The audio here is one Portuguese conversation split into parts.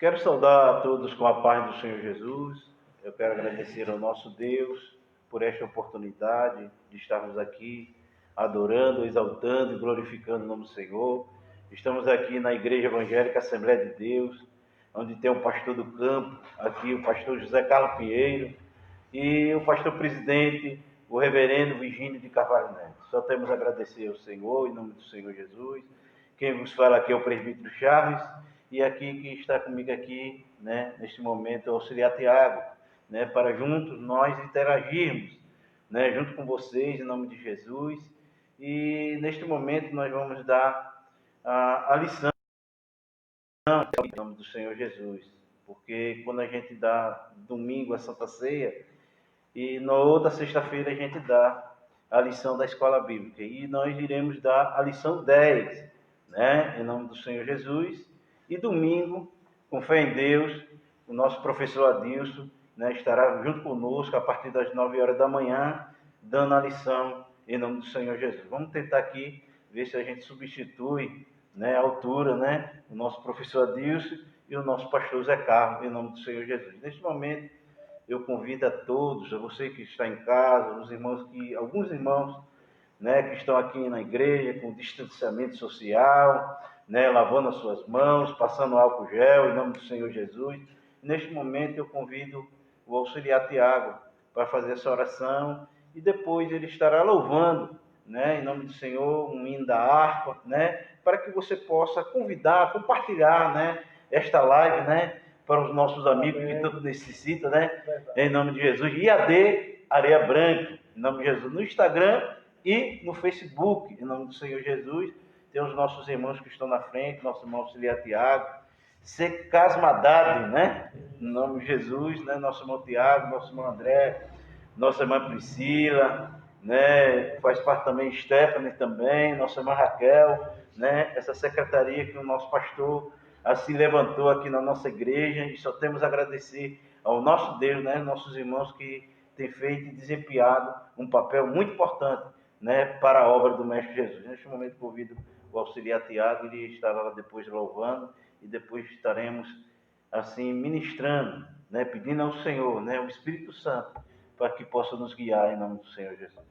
Quero saudar a todos com a paz do Senhor Jesus. Eu quero agradecer ao nosso Deus por esta oportunidade de estarmos aqui adorando, exaltando e glorificando o nome do Senhor. Estamos aqui na Igreja Evangélica Assembleia de Deus, onde tem o pastor do campo, aqui o pastor José Carlos Pinheiro, e o pastor presidente, o reverendo Virgínio de Carvalho Neto. Só temos a agradecer ao Senhor, em nome do Senhor Jesus. Quem vos fala aqui é o presbítero Charles, e aqui que está comigo aqui, neste momento, é o auxiliar Tiago, para juntos nós interagirmos, junto com vocês, em nome de Jesus. E neste momento nós vamos dar a lição, em nome do Senhor Jesus, porque quando a gente dá domingo a Santa Ceia, e na outra sexta-feira a gente dá a lição da escola bíblica, e nós iremos dar a lição 10, em nome do Senhor Jesus. E domingo, com fé em Deus, o nosso professor Adilson estará junto conosco a partir das 9 horas da manhã, dando a lição em nome do Senhor Jesus. Vamos tentar aqui ver se a gente substitui a altura, o nosso professor Adilson e o nosso pastor Zé Carlos, em nome do Senhor Jesus. Neste momento, eu convido a todos, a você que está em casa, alguns irmãos que estão aqui na igreja com distanciamento social, lavando as suas mãos, passando álcool gel, em nome do Senhor Jesus. Neste momento eu convido o auxiliar Tiago para fazer essa oração, e depois ele estará louvando, em nome do Senhor, um hino da harpa, para que você possa convidar, compartilhar, esta live, para os nossos amigos que tanto necessitam, em nome de Jesus. IAD Areia Branca, em nome de Jesus, no Instagram e no Facebook, em nome do Senhor Jesus. Tem os nossos irmãos que estão na frente, nosso irmão auxiliar Tiago, Secasmadade, em nome de Jesus, nosso irmão Tiago, nosso irmão André, nossa irmã Priscila, faz parte também Stephanie também, nossa irmã Raquel, essa secretaria que o nosso pastor assim levantou aqui na nossa igreja, e só temos a agradecer ao nosso Deus, nossos irmãos que têm feito e desempenhado um papel muito importante, para a obra do Mestre Jesus. Neste momento convido o auxiliar Tiago, ele estará lá depois louvando, e depois estaremos assim ministrando, pedindo ao Senhor, o Espírito Santo, para que possa nos guiar em nome do Senhor Jesus.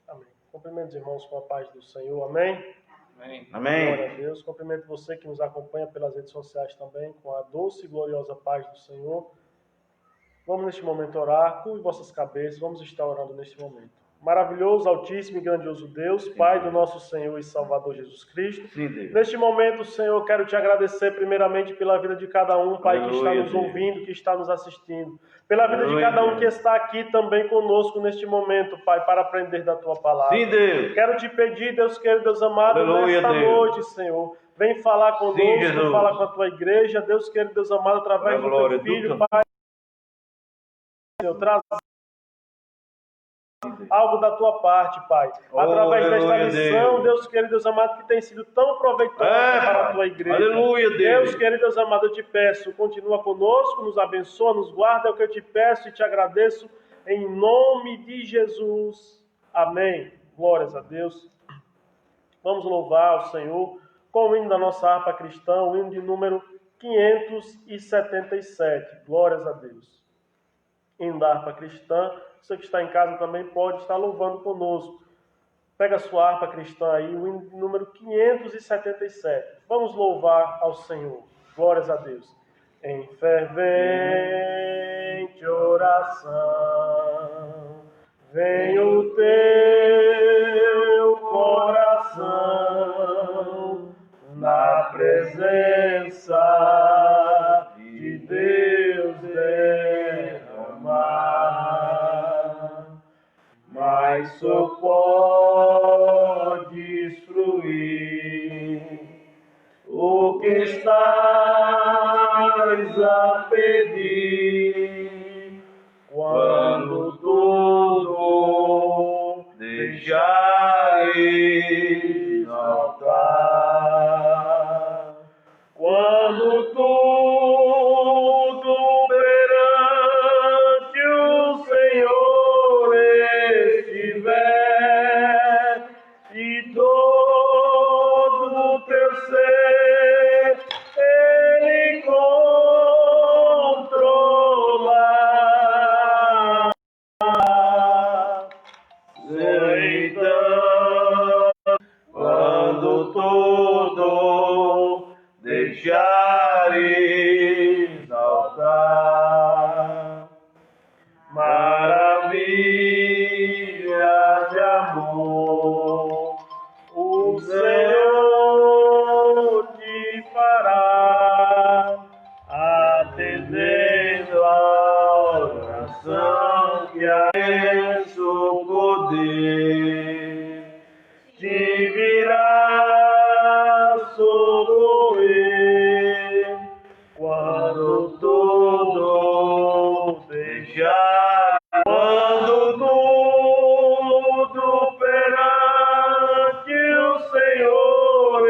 Amém. Cumprimento os irmãos com a paz do Senhor. Amém? Amém. Amém. Glória a Deus. Cumprimento você que nos acompanha pelas redes sociais também, com a doce e gloriosa paz do Senhor. Vamos neste momento orar. Curve vossas cabeças. Vamos estar orando neste momento. Maravilhoso, altíssimo e grandioso Deus, Pai do nosso Senhor e Salvador Jesus Cristo. Sim, Deus. Neste momento, Senhor, eu quero te agradecer primeiramente pela vida de cada um, Pai, Aleluia, que está nos Deus. ouvindo, que está nos assistindo. Pela vida Aleluia, de cada um Deus. que está aqui também conosco neste momento, Pai, para aprender da Tua palavra. Sim, Deus. Quero te pedir, Deus querido, Deus amado, Aleluia, nesta Deus. noite, Senhor, vem falar conosco, Jesus. fala com a Tua igreja, Deus querido, Deus amado, através do Glória, Teu Filho, do Pai, Senhor, traz algo da Tua parte, Pai. Através desta aleluia, lição, Deus querido, Deus amado, que tem sido tão proveitosa para a Tua igreja. Aleluia, Deus. Deus querido, Deus amado, eu te peço, continua conosco, nos abençoa, nos guarda, é o que eu te peço e te agradeço, em nome de Jesus. Amém. Glórias a Deus. Vamos louvar o Senhor com o hino da nossa harpa cristã, o hino de número 577. Glórias a Deus. Hino da harpa cristã. Você que está em casa também pode estar louvando conosco. Pega a sua harpa cristã aí, o hino número 577. Vamos louvar ao Senhor. Glórias a Deus. Em fervente oração, vem o teu coração na presença de Deus derramar, mas só podes fruir o que estás a pedir quando tudo deixares no altar, quando tudo perante o Senhor estiver e todo o teu ser Ele conhecer. deixar exaltar. Maravilha de amor, o Senhor te fará, atendendo a oração que a o poder te virá socorrer quando tudo deixar, quando tudo perante o Senhor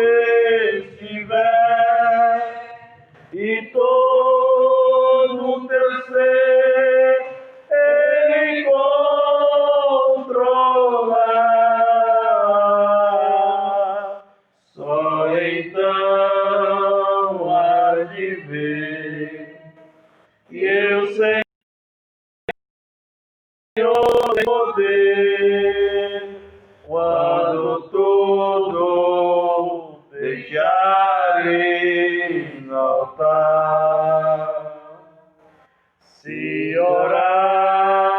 estiver e todo o teu ser Ele controlar, só então há de ver que eu Senhor tem poder quando tudo deixar exaltar. Se orares,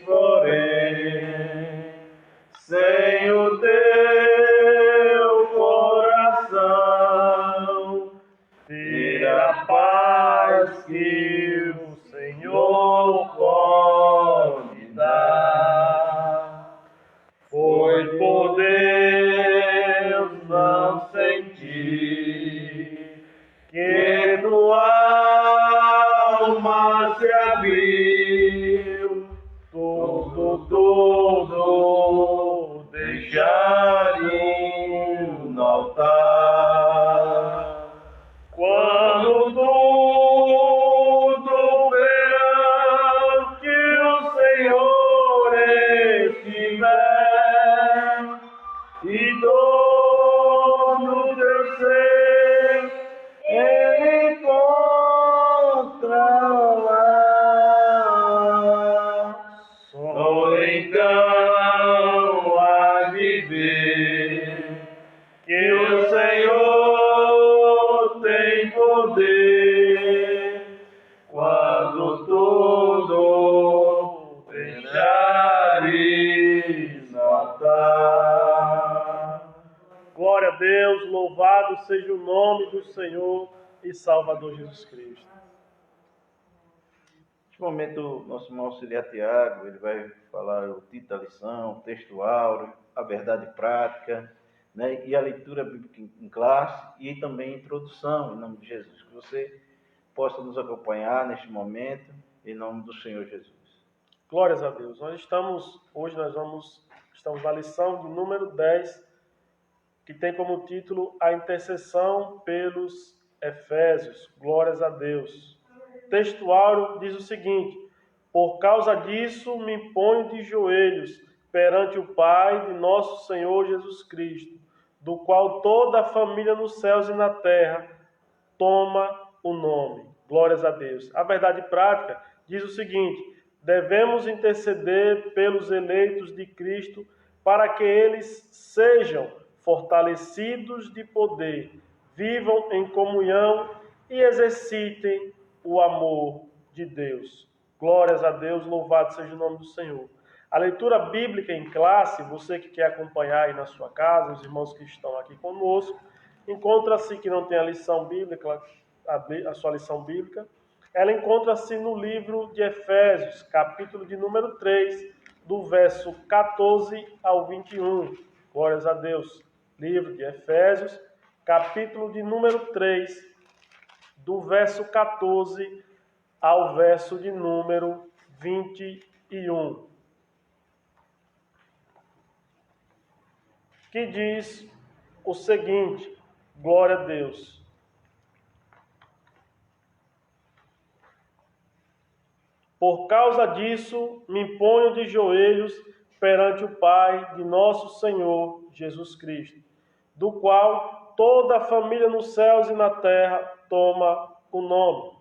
porém, sem o teu coração, terá paz que o Senhor pode dar. Foi por Deus não sentir que tua alma se abriu, tudo deixaria no altar. Quando tudo perante o Senhor estiver e todo teu ser Ele controlar, só então há de ver que o Senhor tem poder quando tudo deixar exaltar. Glória a Deus, louvado seja o nome do Senhor e Salvador Jesus Cristo. Neste momento, nosso irmão auxiliar Tiago, ele vai falar o título da lição, o texto áureo, a verdade prática, né, e a leitura bíblica em classe e também a introdução, em nome de Jesus. Que você possa nos acompanhar neste momento, em nome do Senhor Jesus. Glórias a Deus. Hoje estamos na lição de número 10, que tem como título A Intercessão pelos Efésios. Glórias a Deus. O texto áureo diz o seguinte: por causa disso me ponho de joelhos perante o Pai de nosso Senhor Jesus Cristo, do qual toda a família nos céus e na terra toma o nome. Glórias a Deus. A verdade prática diz o seguinte: devemos interceder pelos eleitos de Cristo para que eles sejam fortalecidos de poder, vivam em comunhão e exercitem o amor de Deus. Glórias a Deus, louvado seja o nome do Senhor. A leitura bíblica em classe, você que quer acompanhar aí na sua casa, os irmãos que estão aqui conosco, encontra-se, que não tem a lição bíblica, a sua lição bíblica, ela encontra-se no livro de Efésios, capítulo de número 3, do verso 14 ao 21. Glórias a Deus. Livro de Efésios, capítulo de número 3, do verso 14 ao verso de número 21. Que diz o seguinte: glória a Deus. Por causa disso, me ponho de joelhos perante o Pai de nosso Senhor Jesus Cristo, do qual toda a família nos céus e na terra toma o nome,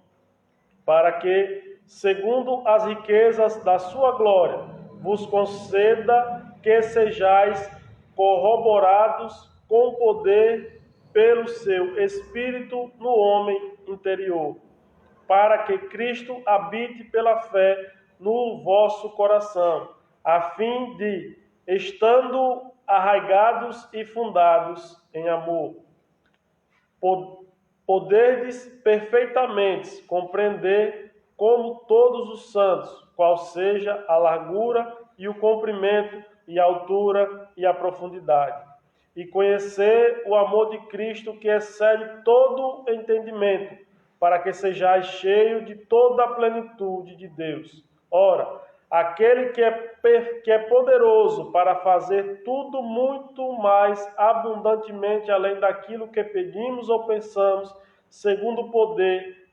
para que, segundo as riquezas da sua glória, vos conceda que sejais corroborados com o poder pelo seu Espírito no homem interior, para que Cristo habite pela fé no vosso coração, a fim de, estando arraigados e fundados em amor, poderdes perfeitamente compreender como todos os santos, qual seja a largura e o comprimento e a altura e a profundidade, e conhecer o amor de Cristo que excede todo entendimento, para que sejais cheio de toda a plenitude de Deus. Ora, aquele que é poderoso para fazer tudo muito mais abundantemente além daquilo que pedimos ou pensamos, segundo o poder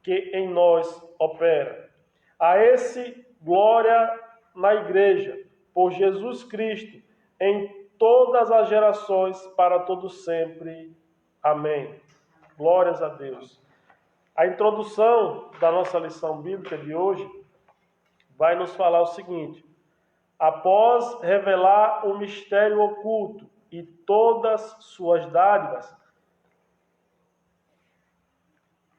que em nós opera. A esse glória na igreja, por Jesus Cristo, em todas as gerações, para todo sempre. Amém. Glórias a Deus. A introdução da nossa lição bíblica de hoje vai nos falar o seguinte: após revelar o mistério oculto e todas suas dádivas,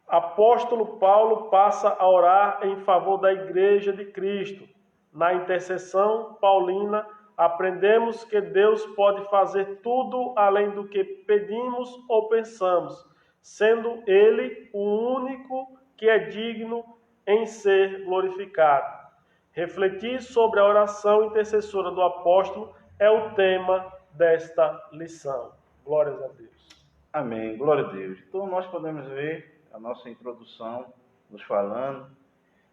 apóstolo Paulo passa a orar em favor da Igreja de Cristo. Na intercessão paulina, aprendemos que Deus pode fazer tudo além do que pedimos ou pensamos, sendo Ele o único que é digno em ser glorificado. Refletir sobre a oração intercessora do apóstolo é o tema desta lição. Glórias a Deus. Amém, glória a Deus. Então nós podemos ver a nossa introdução nos falando.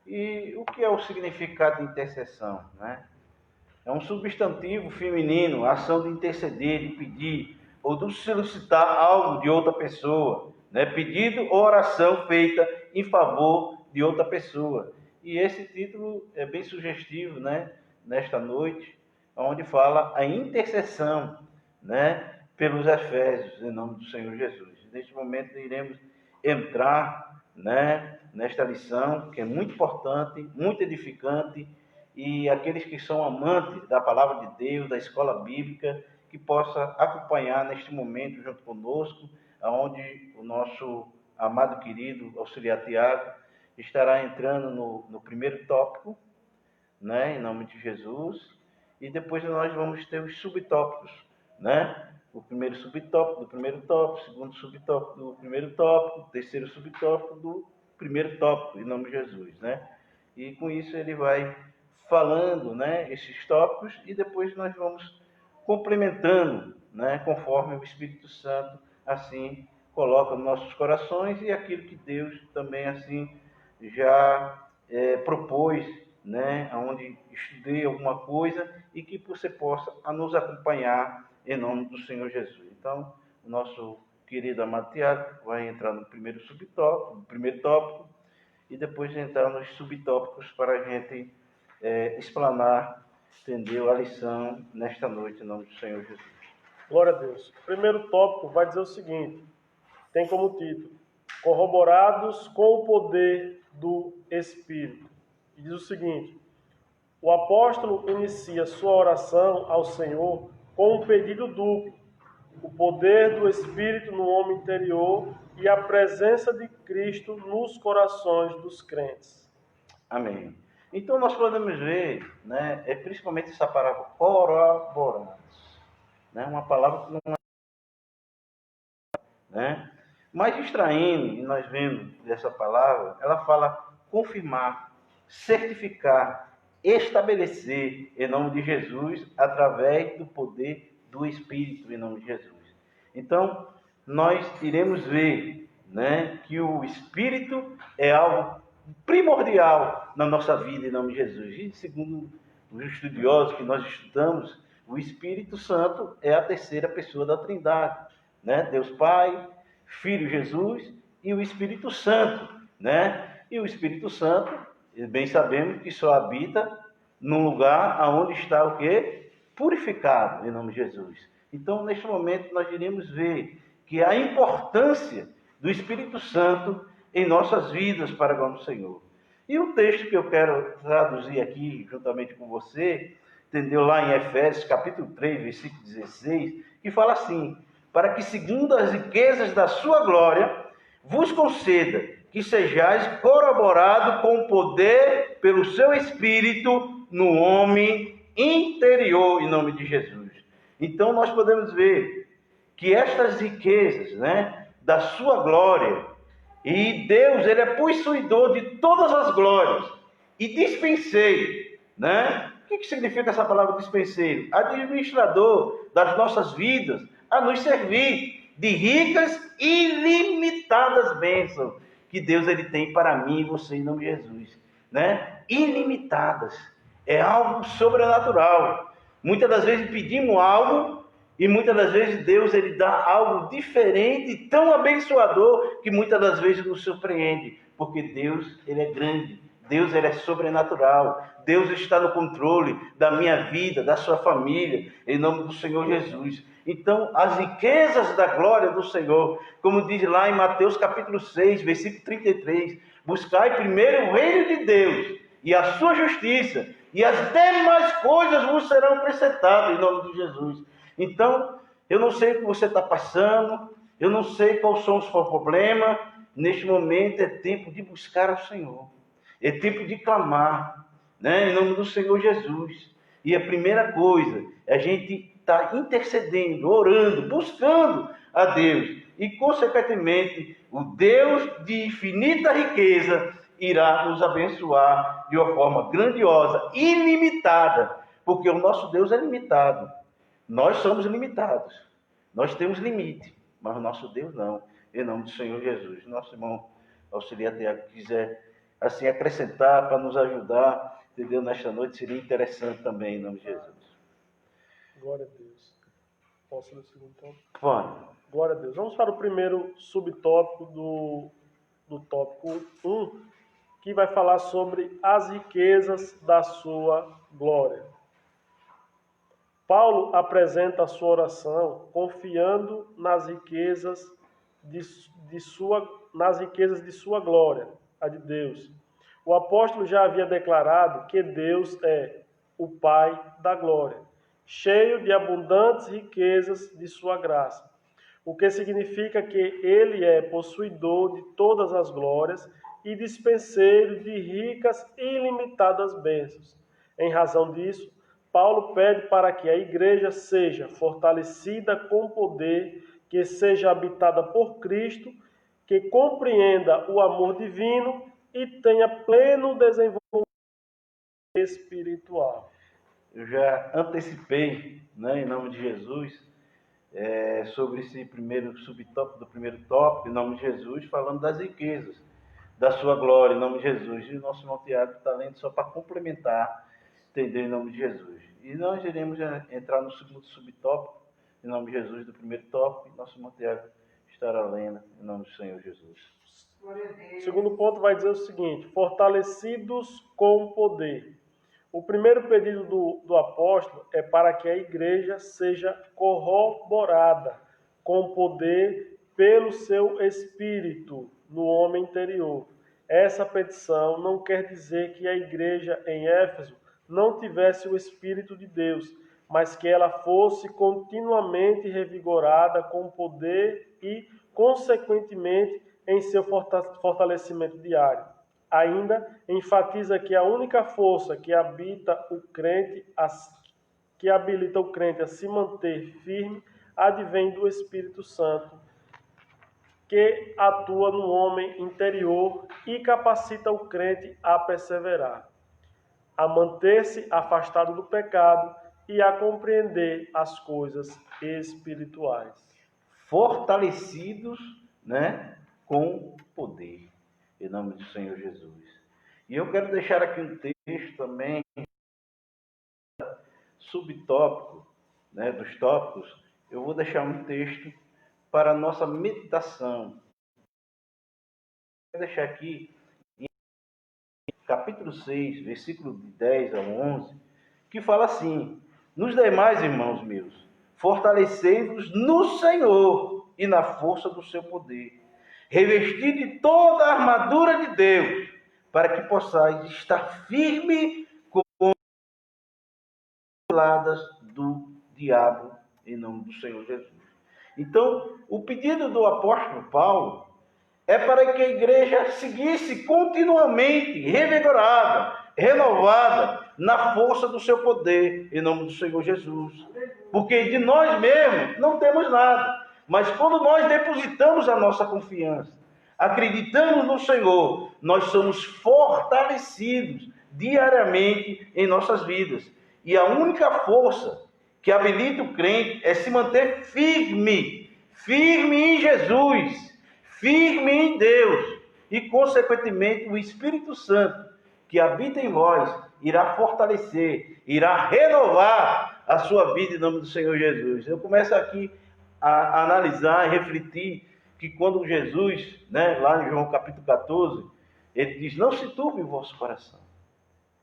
E o que é o significado de intercessão, né? É um substantivo feminino, a ação de interceder, de pedir, ou de solicitar algo de outra pessoa, né? Pedido ou oração feita em favor de outra pessoa. E esse título é bem sugestivo, né? Nesta noite, onde fala a intercessão, né? Pelos Efésios, em nome do Senhor Jesus. Neste momento iremos entrar, né? Nesta lição, que é muito importante, muito edificante, e aqueles que são amantes da palavra de Deus, da escola bíblica, que possa acompanhar neste momento junto conosco, onde o nosso amado querido auxiliar Tiago estará entrando no primeiro tópico, né, em nome de Jesus, e depois nós vamos ter os subtópicos, né? O primeiro subtópico do primeiro tópico, o segundo subtópico do primeiro tópico, o terceiro subtópico do primeiro tópico, em nome de Jesus, né? E com isso ele vai falando, né, esses tópicos, e depois nós vamos complementando, né, conforme o Espírito Santo assim coloca nos nossos corações, e aquilo que Deus também assim já propôs, né, onde estudei alguma coisa e que você possa nos acompanhar em nome do Senhor Jesus. Então, o nosso querido amado Tiago vai entrar no primeiro subtópico, no primeiro tópico, e depois entrar nos subtópicos para a gente explanar, entendeu, a lição nesta noite em nome do Senhor Jesus. Glória a Deus. O primeiro tópico vai dizer o seguinte, tem como título: corroborados com o poder do Espírito. E diz o seguinte: o apóstolo inicia sua oração ao Senhor com um pedido duplo: o poder do Espírito no homem interior e a presença de Cristo nos corações dos crentes. Amém. Então nós podemos ver, né, principalmente essa palavra corroborados, né, uma palavra que não é, né? Mas extraindo, e nós vemos dessa palavra, ela fala confirmar, certificar, estabelecer em nome de Jesus, através do poder do Espírito em nome de Jesus. Então, nós iremos ver, né, que o Espírito é algo primordial na nossa vida em nome de Jesus. E segundo os estudiosos que nós estudamos, o Espírito Santo é a terceira pessoa da Trindade, né? Deus Pai, Filho Jesus e o Espírito Santo, né? E o Espírito Santo, bem sabemos que só habita num lugar onde está o quê? Purificado, em nome de Jesus. Então, neste momento, nós iremos ver que a importância do Espírito Santo em nossas vidas para a glória do Senhor. E o texto que eu quero traduzir aqui, juntamente com você, entendeu? Lá em Efésios, capítulo 3, versículo 16, que fala assim: para que, segundo as riquezas da sua glória, vos conceda que sejais corroborado com poder pelo seu Espírito no homem interior, em nome de Jesus. Então nós podemos ver que estas riquezas, da sua glória, e Deus, ele é possuidor de todas as glórias e dispenseiro, O que significa essa palavra dispenseiro? Administrador das nossas vidas, a nos servir de ricas e ilimitadas bênçãos que Deus ele tem para mim e você em nome de Jesus, Ilimitadas. É algo sobrenatural. Muitas das vezes pedimos algo e muitas das vezes Deus ele dá algo diferente, tão abençoador, que muitas das vezes nos surpreende, porque Deus ele é grande, Deus ele é sobrenatural, Deus está no controle da minha vida, da sua família, em nome do Senhor Jesus. Então, as riquezas da glória do Senhor, como diz lá em Mateus capítulo 6, versículo 33, buscai primeiro o reino de Deus e a sua justiça, e as demais coisas vos serão acrescentadas, em nome de Jesus. Então, eu não sei o que você está passando, eu não sei quais são os seus problemas. Neste momento é tempo de buscar ao Senhor, é tempo de clamar, em nome do Senhor Jesus. E a primeira coisa é a gente estar intercedendo, orando, buscando a Deus, e consequentemente o Deus de infinita riqueza irá nos abençoar de uma forma grandiosa, ilimitada, porque o nosso Deus é limitado. Nós somos limitados, nós temos limite, mas o nosso Deus não, em nome do Senhor Jesus. Nosso irmão auxiliar quiser assim acrescentar para nos ajudar, entendeu? Nesta noite seria interessante também, em nome de Jesus. Glória a Deus. Posso ler o segundo tópico? Pode. Glória a Deus. Vamos para o primeiro subtópico do tópico 1, que vai falar sobre as riquezas da sua glória. Paulo apresenta a sua oração confiando nas riquezas de sua glória, a de Deus. O apóstolo já havia declarado que Deus é o Pai da glória, cheio de abundantes riquezas de sua graça, o que significa que ele é possuidor de todas as glórias e dispenseiro de ricas e ilimitadas bênçãos. Em razão disso, Paulo pede para que a igreja seja fortalecida com poder, que seja habitada por Cristo, que compreenda o amor divino e tenha pleno desenvolvimento espiritual. Eu já antecipei, em nome de Jesus, sobre esse primeiro subtópico do primeiro tópico, em nome de Jesus, falando das riquezas da sua glória, em nome de Jesus. E o nosso irmão Tiago está lendo só para complementar, entendeu? Em nome de Jesus. E nós iremos entrar no segundo subtópico, em nome de Jesus, do primeiro tópico, e nosso irmão Tiago estará lendo, em nome do Senhor Jesus. O segundo ponto vai dizer o seguinte: fortalecidos com poder. O primeiro pedido do apóstolo é para que a igreja seja corroborada com poder pelo seu espírito no homem interior. Essa petição não quer dizer que a igreja em Éfeso não tivesse o Espírito de Deus, mas que ela fosse continuamente revigorada com poder e, consequentemente, em seu fortalecimento diário. Ainda enfatiza que a única força que habilita o crente a se manter firme advém do Espírito Santo, que atua no homem interior e capacita o crente a perseverar, a manter-se afastado do pecado e a compreender as coisas espirituais. Fortalecidos, com poder, em nome do Senhor Jesus. E eu quero deixar aqui um texto também, subtópico, dos tópicos. Eu vou deixar um texto para a nossa meditação. Vou deixar aqui em capítulo 6, versículo de 10 a 11, que fala assim: nos demais, irmãos meus, fortalecei-vos no Senhor e na força do seu poder, revestido de toda a armadura de Deus, para que possais estar firme com as ciladas do diabo, em nome do Senhor Jesus. Então, o pedido do apóstolo Paulo é para que a igreja seguisse continuamente revigorada, renovada, na força do seu poder, em nome do Senhor Jesus. Porque de nós mesmos não temos nada, mas quando nós depositamos a nossa confiança, acreditamos no Senhor, nós somos fortalecidos diariamente em nossas vidas. E a única força que habilita o crente é se manter firme em Jesus, firme em Deus, e consequentemente o Espírito Santo que habita em vós irá fortalecer, irá renovar a sua vida em nome do Senhor Jesus. Eu começo aqui a analisar e refletir que quando Jesus, lá em João capítulo 14, ele diz: não se turbe o vosso coração.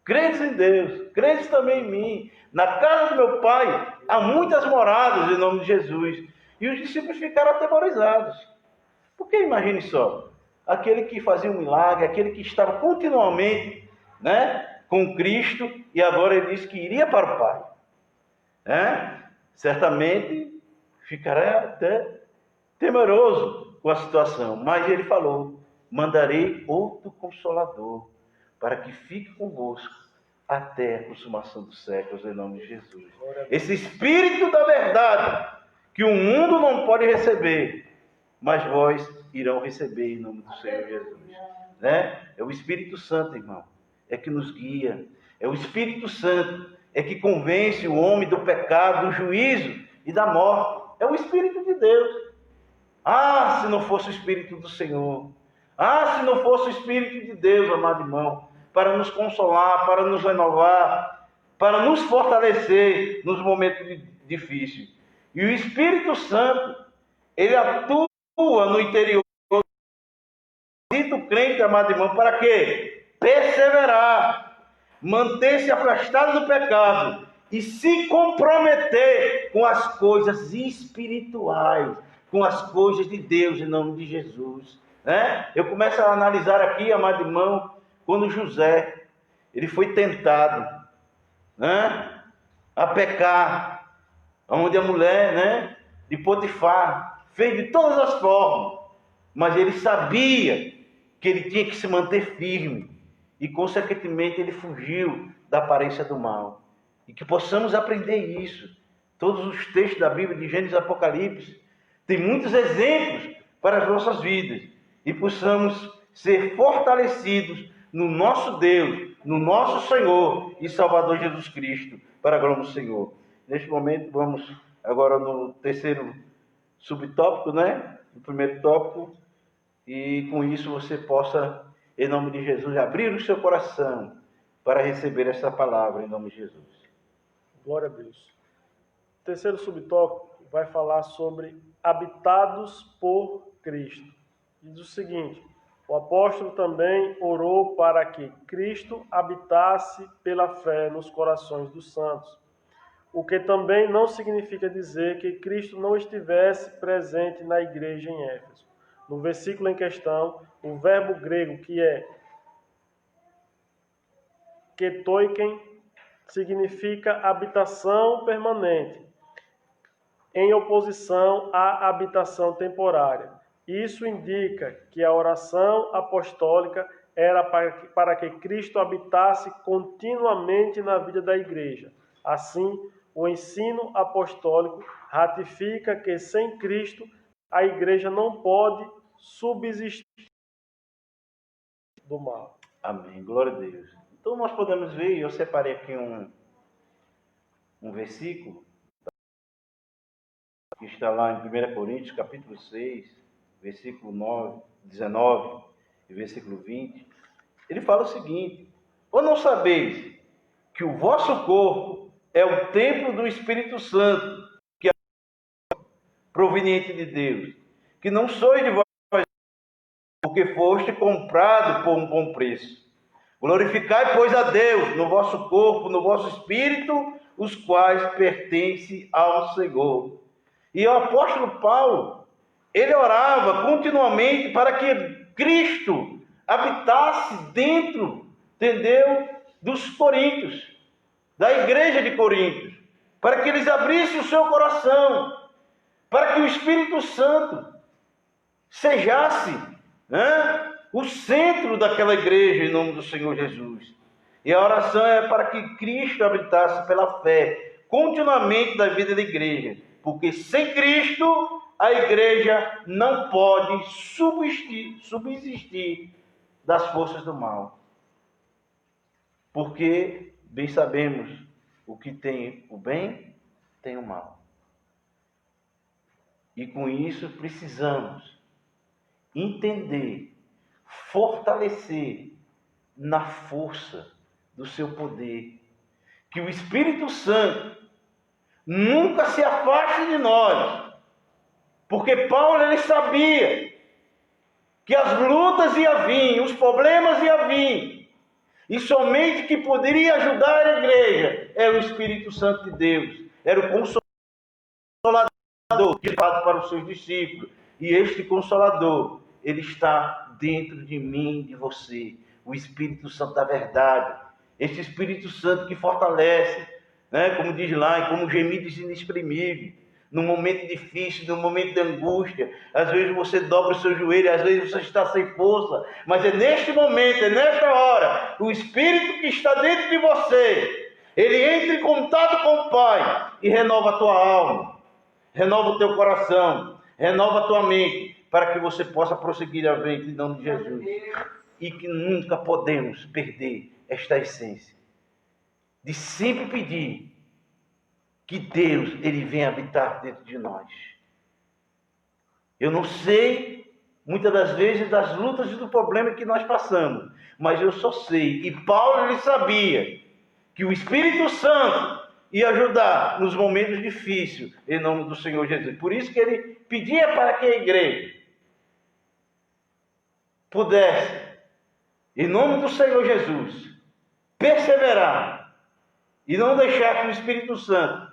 Credes em Deus, credes também em mim. Na casa do meu Pai há muitas moradas em nome de Jesus. E os discípulos ficaram atemorizados. Porque imagine só, aquele que fazia um milagre, aquele que estava continuamente com Cristo, e agora ele disse que iria para o Pai. Certamente ficará até temeroso com a situação. Mas ele falou: mandarei outro Consolador, para que fique convosco até a consumação dos séculos, em nome de Jesus. Esse Espírito da verdade, que o mundo não pode receber, mas vós irão receber em nome do Senhor Jesus. É o Espírito Santo, irmão, é que nos guia. É o Espírito Santo é que convence o homem do pecado, do juízo e da morte. É o Espírito de Deus. Ah, se não fosse o Espírito do Senhor. Ah, se não fosse o Espírito de Deus, amado irmão, para nos consolar, para nos renovar, para nos fortalecer nos momentos difíceis. E o Espírito Santo, ele atua no interior do crente, amado irmão, para quê? Perseverar, manter-se afastado do pecado e se comprometer com as coisas espirituais, com as coisas de Deus, em nome de Jesus. Eu começo a analisar aqui, amado irmão, quando José, ele foi tentado a pecar, onde a mulher de Potifar fez de todas as formas, mas ele sabia que ele tinha que se manter firme, e consequentemente ele fugiu da aparência do mal. E que possamos aprender isso. Todos os textos da Bíblia, de Gênesis e Apocalipse, tem muitos exemplos para as nossas vidas, e possamos ser fortalecidos no nosso Deus, no nosso Senhor e Salvador Jesus Cristo, para a glória do Senhor. Neste momento, vamos agora no terceiro subtópico, no primeiro tópico, e com isso você possa, em nome de Jesus, abrir o seu coração para receber essa palavra, em nome de Jesus. Glória a Deus. O terceiro subtópico vai falar sobre habitados por Cristo. Diz o seguinte: o apóstolo também orou para que Cristo habitasse pela fé nos corações dos santos, o que também não significa dizer que Cristo não estivesse presente na igreja em Éfeso. No versículo em questão, o verbo grego que é ketoiken significa habitação permanente, em oposição à habitação temporária. Isso indica que a oração apostólica era para que Cristo habitasse continuamente na vida da igreja. Assim, o ensino apostólico ratifica que sem Cristo a igreja não pode subsistir do mal. Amém. Glória a Deus. Então nós podemos ver, eu separei aqui um versículo que está lá em 1 Coríntios, capítulo 6, versículo 19 e versículo 20. Ele fala o seguinte: ou não sabeis que o vosso corpo é o templo do Espírito Santo, que é proveniente de Deus, que não sois de vós, porque foste comprado por um bom preço. Glorificai, pois, a Deus no vosso corpo, no vosso espírito, os quais pertencem ao Senhor. E o apóstolo Paulo, ele orava continuamente para que Cristo habitasse dentro, dos coríntios, da igreja de Coríntios, para que eles abrissem o seu coração, para que o Espírito Santo sejasse, né, o centro daquela igreja, em nome do Senhor Jesus. E a oração é para que Cristo habitasse pela fé continuamente na vida da igreja, porque sem Cristo a igreja não pode subsistir das forças do mal. Porque bem sabemos, o que tem o bem tem o mal. E com isso precisamos entender, fortalecer na força do seu poder, que o Espírito Santo nunca se afaste de nós, porque Paulo ele sabia que as lutas iam vir, os problemas iam vir, e somente que poderia ajudar a igreja era o Espírito Santo de Deus, era o Consolador dado para os seus discípulos, e este Consolador, ele está dentro de mim, de você, o Espírito Santo da verdade, esse Espírito Santo que fortalece, né, como diz lá, como gemidos inexprimíveis, no momento difícil, no momento de angústia, às vezes você dobra o seu joelho, às vezes você está sem força, mas é neste momento, é nesta hora, o Espírito que está dentro de você, ele entra em contato com o Pai e renova a tua alma, renova o teu coração, renova a tua mente, para que você possa prosseguir à frente em nome de Jesus. E que nunca podemos perder esta essência de sempre pedir que Deus ele venha habitar dentro de nós. Eu não sei, muitas das vezes, das lutas e do problema que nós passamos, mas eu só sei, e Paulo ele sabia, que o Espírito Santo ia ajudar nos momentos difíceis, em nome do Senhor Jesus. Por isso que ele pedia para que a igreja pudesse, em nome do Senhor Jesus, perseverar e não deixar que o Espírito Santo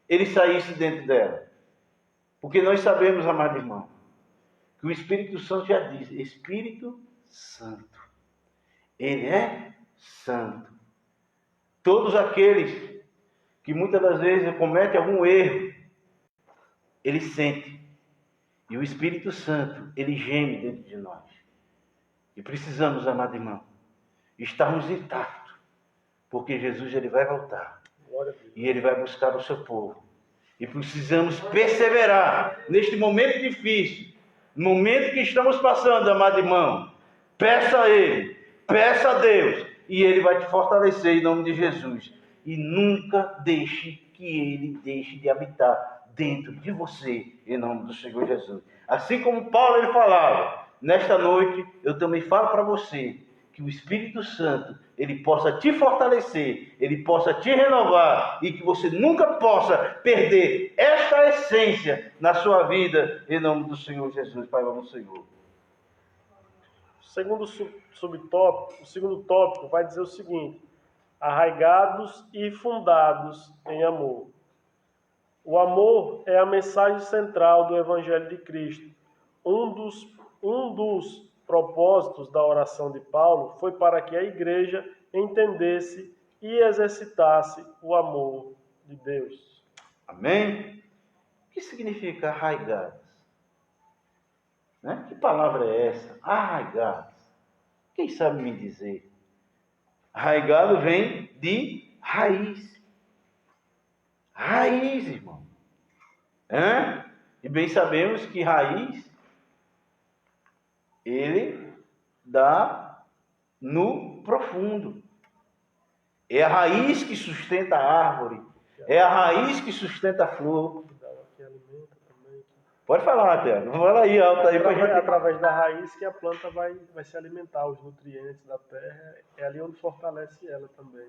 ele saísse dentro dela. Porque nós sabemos, amado irmão, que o Espírito Santo já diz, Espírito Santo, ele é santo. Todos aqueles que muitas das vezes cometem algum erro, ele sente. E o Espírito Santo, ele geme dentro de nós. E precisamos, amado irmão, estarmos intactos, porque Jesus ele vai voltar e ele vai buscar o seu povo. E precisamos perseverar neste momento difícil, no momento que estamos passando, amado irmão. Peça a Ele, peça a Deus, e Ele vai te fortalecer em nome de Jesus. E nunca deixe que Ele deixe de habitar dentro de você, em nome do Senhor Jesus. Assim como Paulo ele falava, nesta noite eu também falo para você, que o Espírito Santo, ele possa te fortalecer, ele possa te renovar, e que você nunca possa perder esta essência na sua vida, em nome do Senhor Jesus. Pai, vamos, Senhor. O segundo tópico vai dizer o seguinte: arraigados e fundados em amor. O amor é a mensagem central do Evangelho de Cristo. Um dos propósitos da oração de Paulo foi para que a igreja entendesse e exercitasse o amor de Deus. Amém? O que significa arraigados? Né? Que palavra é essa? Arraigados. Quem sabe me dizer? Arraigado vem de raiz. Raiz, irmão. E bem sabemos que raiz ele dá no profundo. É a raiz que sustenta a árvore. É a raiz que sustenta a flor. Pode falar, Tiago. Fala aí, alto aí. Através da raiz que a planta vai se alimentar, os nutrientes da terra. É ali onde fortalece ela também.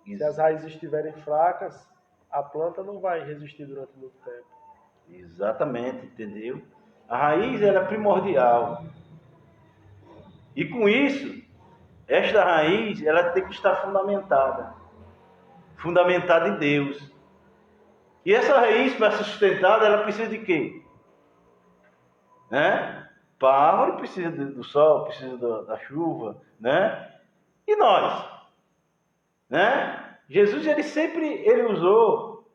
Isso. Se as raízes estiverem fracas, a planta não vai resistir durante muito tempo. Exatamente, entendeu? A raiz era primordial. E com isso, esta raiz, ela tem que estar fundamentada em Deus. E essa raiz, para ser sustentada, ela precisa de quê? Para a árvore precisa do sol, precisa da chuva, né? E nós? Jesus, ele sempre usou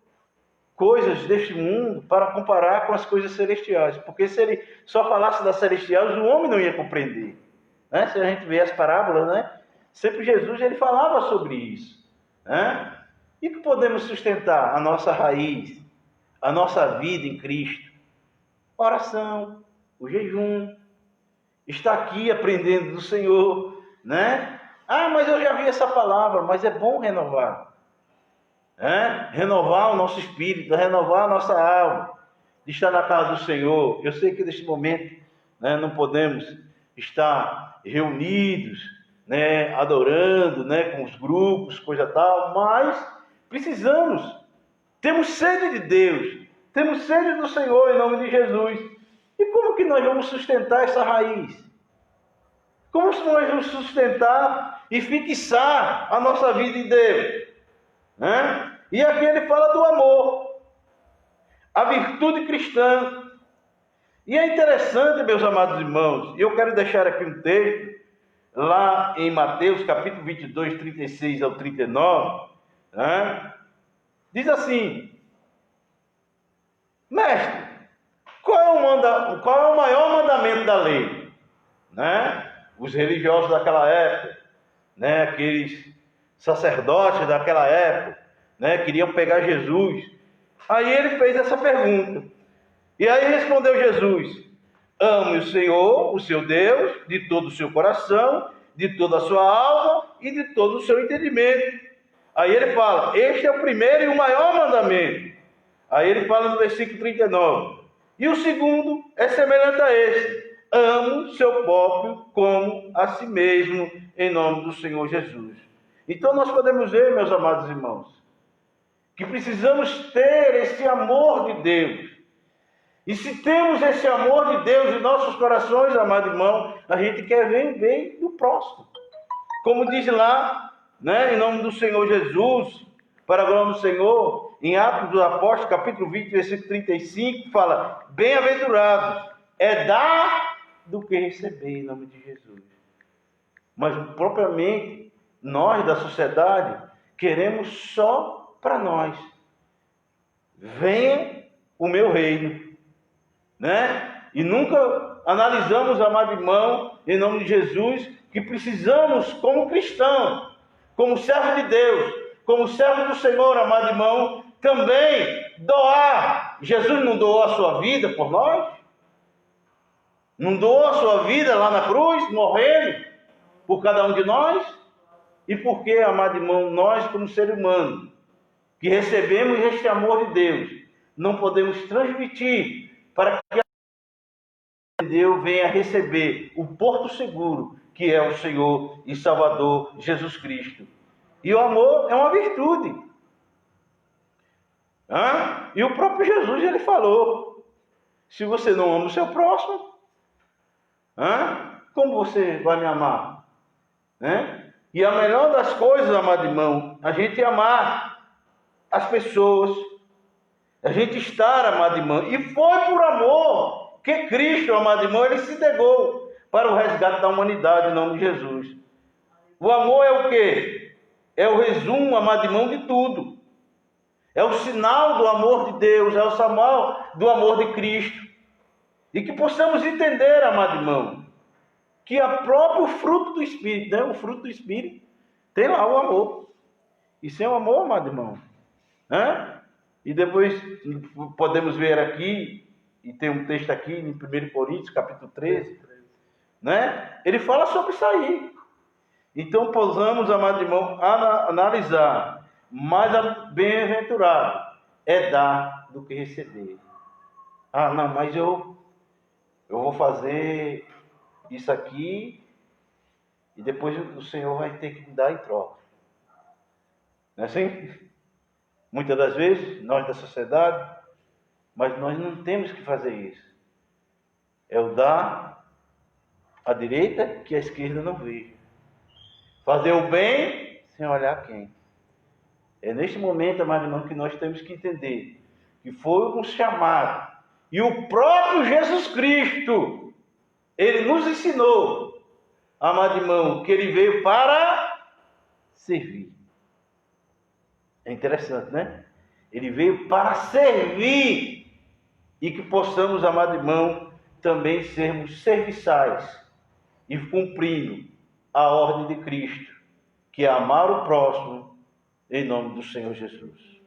coisas deste mundo para comparar com as coisas celestiais. Porque se ele só falasse das celestiais, o homem não ia compreender. Né? Se a gente vê as parábolas, né? Sempre Jesus ele falava sobre isso. Né? E que podemos sustentar a nossa raiz, a nossa vida em Cristo? A oração, o jejum, estar aqui aprendendo do Senhor, né? Ah, mas eu já vi essa palavra, mas é bom renovar. Renovar o nosso espírito, renovar a nossa alma, de estar na casa do Senhor. Eu sei que neste momento, né, não podemos estar reunidos, né, adorando, né, com os grupos, coisa tal, mas precisamos, temos sede de Deus, temos sede do Senhor em nome de Jesus. E como que nós vamos sustentar essa raiz? Como nós vamos sustentar e fixar a nossa vida em Deus? E aqui ele fala do amor, a virtude cristã. E é interessante, meus amados irmãos, e eu quero deixar aqui um texto, lá em Mateus, capítulo 22, 36 ao 39, diz assim: Mestre, qual é o maior mandamento da lei? Os religiosos daquela época, aqueles sacerdotes daquela época, queriam pegar Jesus. Aí ele fez essa pergunta. E aí respondeu Jesus: ame o Senhor, o seu Deus, de todo o seu coração, de toda a sua alma e de todo o seu entendimento. Aí ele fala: este é o primeiro e o maior mandamento. Aí ele fala no versículo 39. E o segundo é semelhante a este: ame o seu próprio como a si mesmo, em nome do Senhor Jesus. Então nós podemos ver, meus amados irmãos, que precisamos ter esse amor de Deus. E se temos esse amor de Deus em nossos corações, amado irmão, a gente quer ver o bem do próximo. Como diz lá, em nome do Senhor Jesus, para a glória do Senhor, em Atos dos Apóstolos, capítulo 20, versículo 35, fala: bem-aventurados é dar do que receber, em nome de Jesus. Mas propriamente, nós da sociedade, queremos só para nós. Venha o meu reino. E nunca analisamos, amado irmão, em nome de Jesus, que precisamos, como cristão, como servo de Deus, como servo do Senhor, amado irmão, também doar. Jesus não doou a sua vida por nós? Não doou a sua vida lá na cruz, morrendo por cada um de nós? E por que, amado irmão, nós como ser humano, que recebemos este amor de Deus, não podemos transmitir para que Deus venha receber o porto seguro, que é o Senhor e Salvador Jesus Cristo? E o amor é uma virtude. E o próprio Jesus, ele falou: se você não ama o seu próximo, como você vai me amar? E a melhor das coisas, amado irmão, a gente amar as pessoas, a gente estar, amado irmão, e foi por amor que Cristo, amado irmão, ele se negou para o resgate da humanidade em nome de Jesus. O amor é o quê? É o resumo, amado irmão, de tudo. É o sinal do amor de Deus, é o sinal do amor de Cristo. E que possamos entender, amado irmão, que o próprio fruto do Espírito, o fruto do Espírito, tem lá o amor. E sem o amor, amado irmão, e depois podemos ver aqui, e tem um texto aqui em 1 Coríntios, capítulo 13, ele fala sobre isso aí. Então, possamos, amado irmão, analisar. Mais bem-aventurado é dar do que receber. Ah, não, mas eu vou fazer isso aqui e depois o Senhor vai ter que me dar em troca. Não é assim? Muitas das vezes, nós da sociedade, mas nós não temos que fazer isso. É o dar à direita que a esquerda não vê. Fazer o bem sem olhar quem. É neste momento, amado irmão, que nós temos que entender que foi um chamado. E o próprio Jesus Cristo, ele nos ensinou, amado irmão, que ele veio para servir. É interessante, né? Ele veio para servir e que possamos, amado irmão, também sermos serviçais e cumprindo a ordem de Cristo, que é amar o próximo em nome do Senhor Jesus.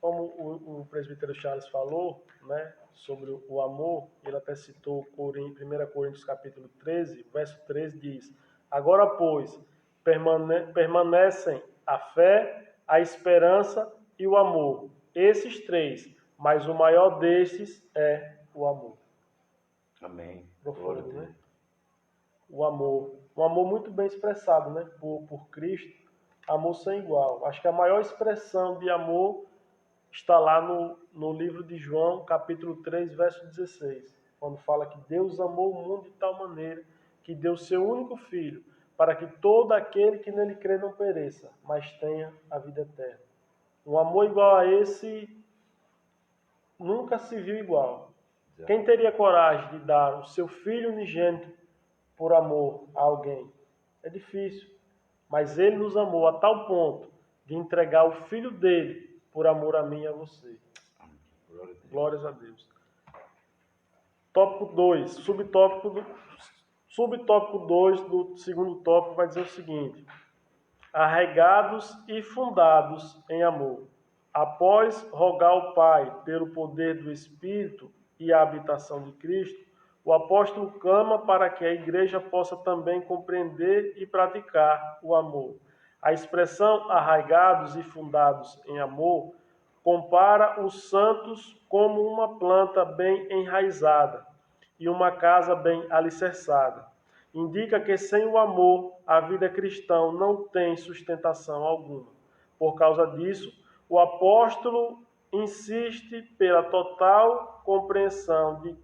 Como o presbítero Charles falou, né, sobre o amor, ele até citou em 1 Coríntios capítulo 13, verso 13 diz: agora, pois, permanecem a fé, a esperança e o amor. Esses três, mas o maior destes é o amor. Amém. Profundo, né? O amor. Um amor muito bem expressado, né? Por Cristo. Amor sem igual. Acho que a maior expressão de amor está lá no livro de João, capítulo 3, verso 16. Quando fala que Deus amou o mundo de tal maneira que deu seu único Filho, para que todo aquele que nele crê não pereça, mas tenha a vida eterna. Um amor igual a esse nunca se viu igual. Quem teria coragem de dar o seu Filho unigênito por amor a alguém? É difícil. Mas ele nos amou a tal ponto de entregar o Filho dele por amor a mim e a você. Glórias a Deus. Tópico 2. Subtópico 2 do segundo tópico vai dizer o seguinte: arraigados e fundados em amor. Após rogar ao Pai pelo poder do Espírito e a habitação de Cristo, o apóstolo clama para que a igreja possa também compreender e praticar o amor. A expressão arraigados e fundados em amor compara os santos como uma planta bem enraizada e uma casa bem alicerçada. Indica que sem o amor, a vida cristã não tem sustentação alguma. Por causa disso, o apóstolo insiste pela total compreensão de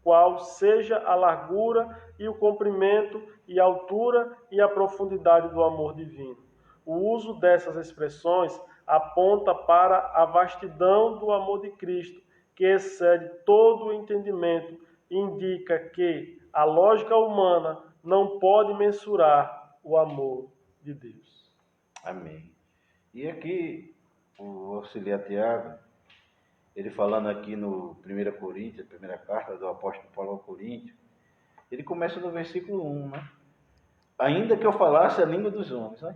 qual seja a largura e o comprimento e a altura e a profundidade do amor divino. O uso dessas expressões aponta para a vastidão do amor de Cristo, que excede todo o entendimento e indica que a lógica humana não pode mensurar o amor de Deus. Amém. E aqui, o auxiliar Tiago, ele falando aqui no 1 Coríntios, a primeira carta do apóstolo Paulo ao Coríntios, ele começa no versículo 1, né? Ainda que eu falasse a língua dos homens, né?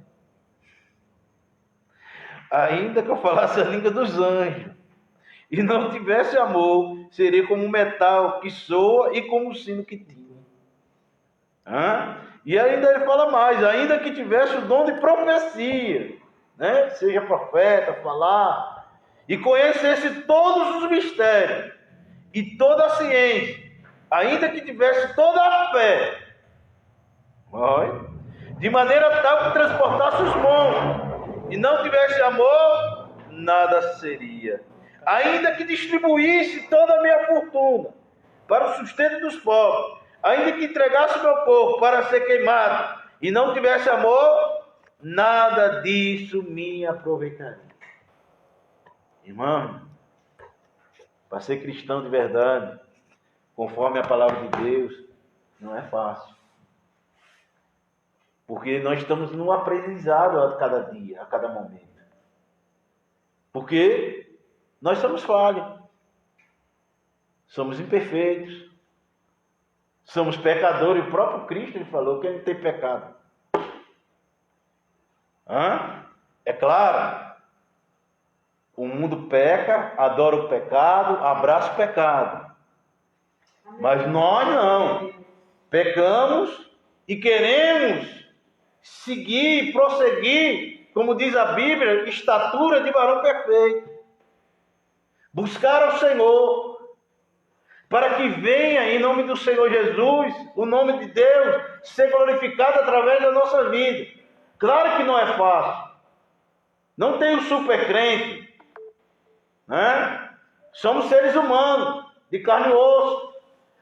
Ainda que eu falasse a língua dos anjos, e não tivesse amor, seria como um metal que soa e como um sino que tira. E ainda ele fala mais: ainda que tivesse o dom de profecia, né? Seja profeta, falar, e conhecesse todos os mistérios e toda a ciência, ainda que tivesse toda a fé, de maneira tal que transportasse os montes, e não tivesse amor, nada seria. Ainda que distribuísse toda a minha fortuna para o sustento dos pobres, ainda que entregasse meu corpo para ser queimado, e não tivesse amor, nada disso me aproveitaria. Irmão, para ser cristão de verdade, conforme a palavra de Deus, não é fácil. Porque nós estamos num aprendizado a cada dia, a cada momento. Porque nós somos falhos, somos imperfeitos, somos pecadores. O próprio Cristo falou que ele não tem pecado. É claro, o mundo peca, adora o pecado, abraça o pecado. Mas nós não. Pecamos e queremos seguir, prosseguir, como diz a Bíblia, estatura de varão perfeito. Buscar ao Senhor, para que venha, em nome do Senhor Jesus, o nome de Deus ser glorificado através da nossa vida. Claro que não é fácil. Não tem o super crente, né? Somos seres humanos, de carne e osso,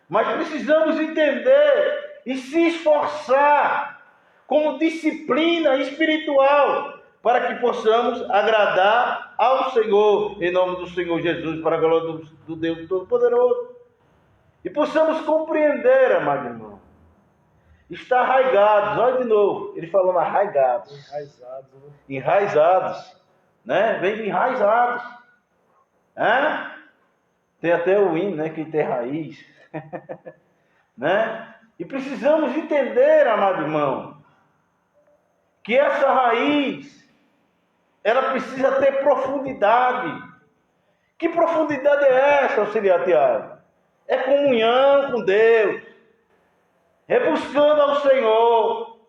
mas precisamos entender e se esforçar como disciplina espiritual para que possamos agradar ao Senhor, em nome do Senhor Jesus, para a glória do Deus Todo-Poderoso. E possamos compreender, amado irmão, estar arraigados, olha de novo, ele falando arraigados. Enraizados, né? Enraizados né? Vem de enraizados. Tem até o hino, né? Quem tem raiz. Né? E precisamos entender, amado irmão, que essa raiz, ela precisa ter profundidade. Que profundidade é essa, auxiliar Tiago? É comunhão com Deus, é buscando ao Senhor,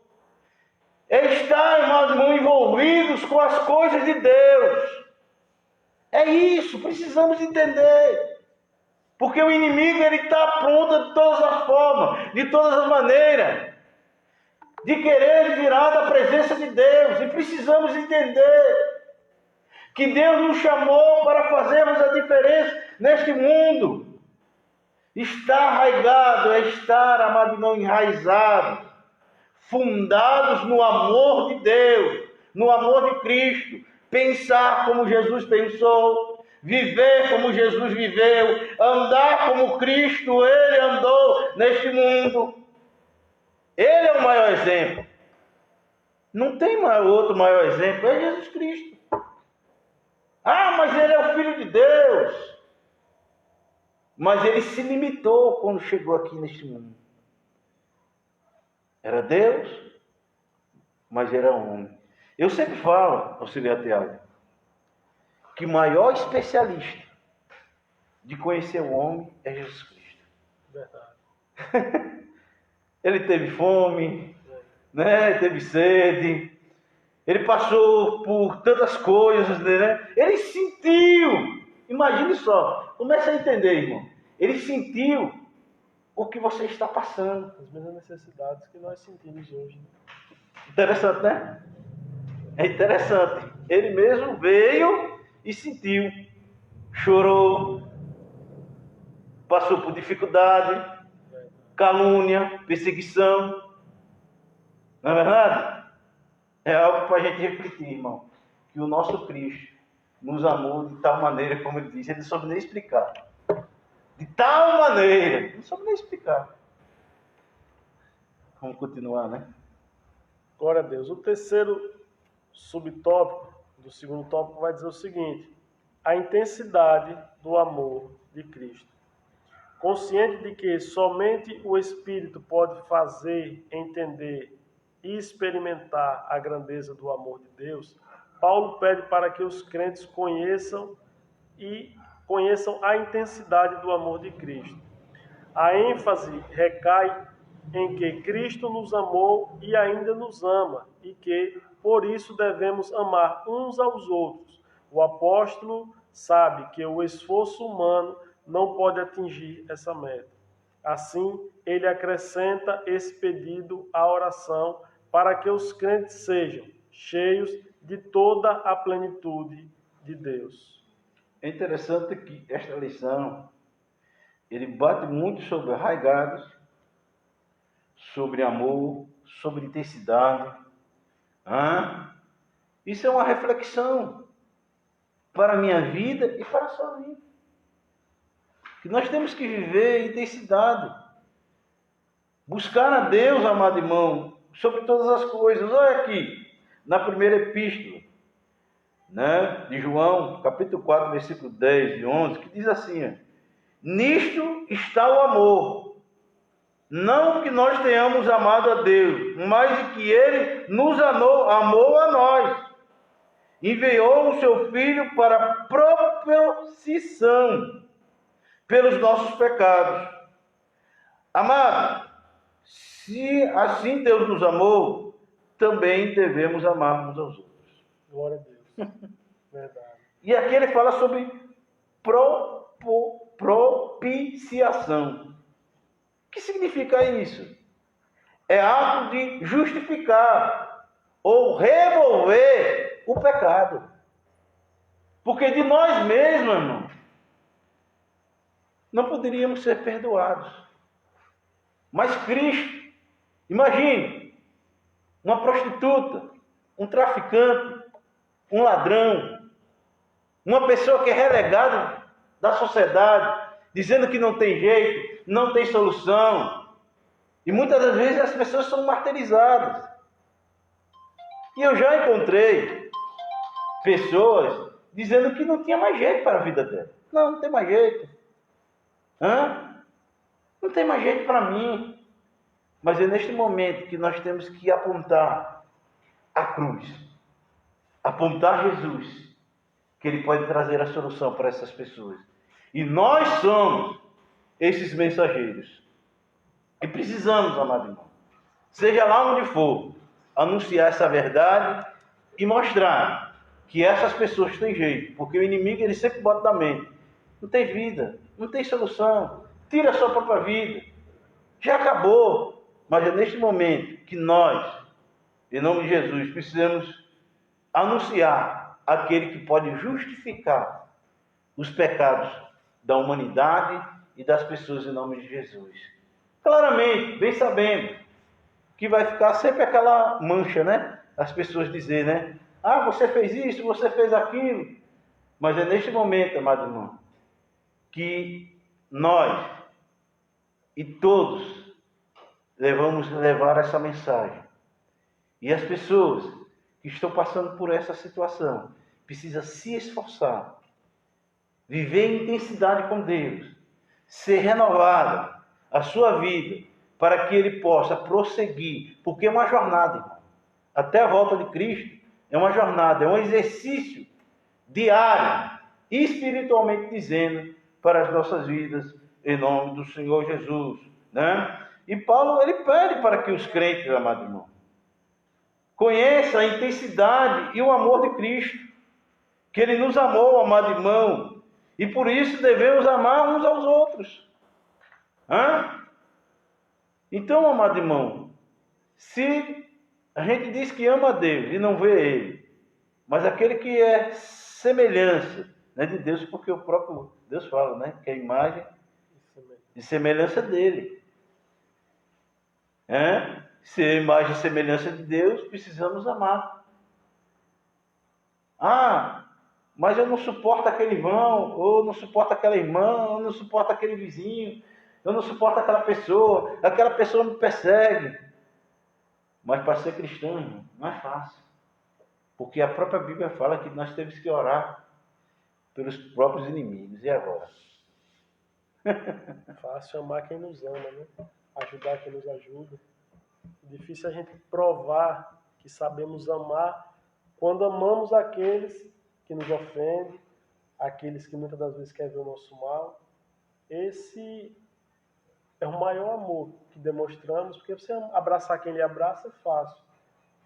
é estar, irmãos, envolvidos com as coisas de Deus. É isso, precisamos entender. Porque o inimigo, ele está pronto de todas as formas, de todas as maneiras, de querer virar da presença de Deus. E precisamos entender que Deus nos chamou para fazermos a diferença neste mundo. Estar arraigado é estar, amado irmão, enraizado, fundados no amor de Deus, no amor de Cristo, pensar como Jesus pensou, viver como Jesus viveu, andar como Cristo, Ele andou neste mundo. Ele é o maior exemplo. Não tem outro maior exemplo, é Jesus Cristo. Mas Ele é o Filho de Deus. Mas Ele se limitou quando chegou aqui neste mundo. Era Deus, mas era homem. Eu sempre falo, auxiliar Tiago, que o maior especialista de conhecer o homem é Jesus Cristo. Verdade. Ele teve fome, né? Teve sede, ele passou por tantas coisas, né? Ele sentiu, imagine só, comece a entender, irmão. Ele sentiu o que você está passando. As mesmas necessidades que nós sentimos hoje. Interessante, né? É interessante. Ele mesmo veio e sentiu, chorou, passou por dificuldade, calúnia, perseguição. Não é verdade? É algo para a gente refletir, irmão. Que o nosso Cristo nos amou de tal maneira, como ele diz, ele não soube nem explicar. De tal maneira, não soube nem explicar. Vamos continuar, né? Glória a Deus. O terceiro subtópico do segundo tópico vai dizer o seguinte: a intensidade do amor de Cristo. Consciente de que somente o Espírito pode fazer entender e experimentar a grandeza do amor de Deus, Paulo pede para que os crentes conheçam a intensidade do amor de Cristo. A ênfase recai em que Cristo nos amou e ainda nos ama, e que, por isso, devemos amar uns aos outros. O apóstolo sabe que o esforço humano não pode atingir essa meta. Assim, ele acrescenta esse pedido à oração para que os crentes sejam cheios de toda a plenitude de Deus. É interessante que esta lição, ele bate muito sobre arraigados, sobre amor, sobre intensidade. Isso é uma reflexão para a minha vida e para a sua vida. Que nós temos que viver intensidade. Buscar a Deus, amado irmão, sobre todas as coisas. Olha aqui, na primeira epístola, né, de João, capítulo 4, versículo 10 e 11, que diz assim: nisto está o amor, não que nós tenhamos amado a Deus, mas que Ele nos amou a nós, enviou o seu Filho para propiciação pelos nossos pecados. Amado, se assim Deus nos amou, também devemos amar uns aos outros. Glória a Deus. Verdade. E aqui ele fala sobre propiciação. O que significa isso? É ato de justificar ou remover o pecado. Porque de nós mesmos, irmão, não poderíamos ser perdoados. Mas Cristo, imagine, uma prostituta, um traficante, um ladrão, uma pessoa que é relegada da sociedade, dizendo que não tem jeito, não tem solução. E muitas das vezes as pessoas são martirizadas. E eu já encontrei pessoas dizendo que não tinha mais jeito para a vida dela. Não tem mais jeito. Não tem mais jeito para mim. Mas é neste momento que nós temos que apontar a cruz, apontar Jesus, que Ele pode trazer a solução para essas pessoas. E nós somos esses mensageiros. E precisamos, amado irmão, seja lá onde for, anunciar essa verdade e mostrar que essas pessoas têm jeito, porque o inimigo ele sempre bota na mente: não tem vida, não tem solução, tira a sua própria vida, já acabou. Mas é neste momento que nós, em nome de Jesus, precisamos anunciar aquele que pode justificar os pecados da humanidade e das pessoas em nome de Jesus. Claramente, bem sabendo que vai ficar sempre aquela mancha, né? As pessoas dizem, né? Ah, você fez isso, você fez aquilo. Mas é neste momento, amado irmão, que nós e todos vamos levar essa mensagem. E as pessoas que estão passando por essa situação precisam se esforçar, viver em intensidade com Deus, ser renovada a sua vida, para que ele possa prosseguir, porque é uma jornada, irmão. Até a volta de Cristo é uma jornada, é um exercício diário, espiritualmente dizendo, para as nossas vidas, em nome do Senhor Jesus, né? E Paulo, ele pede para que os crentes, amado irmão, conheçam a intensidade e o amor de Cristo, que Ele nos amou, amado irmão, e por isso devemos amar uns aos outros. Então, amado irmão, se a gente diz que ama a Deus e não vê Ele, mas aquele que é semelhança, né, de Deus, porque o próprio Deus fala, né, que é a imagem de semelhança dele. Se é a imagem e semelhança de Deus, precisamos amar. Mas eu não suporto aquele irmão, ou não suporto aquela irmã, ou não suporto aquele vizinho, eu não suporto aquela pessoa me persegue. Mas para ser cristão, irmão, não é fácil. Porque a própria Bíblia fala que nós temos que orar pelos próprios inimigos. E agora? Fácil amar quem nos ama, né? Ajudar quem nos ajuda. Difícil a gente provar que sabemos amar quando amamos aqueles que nos ofendem, aqueles que muitas das vezes querem ver o nosso mal. Esse é o maior amor que demonstramos, porque você abraçar quem lhe abraça é fácil.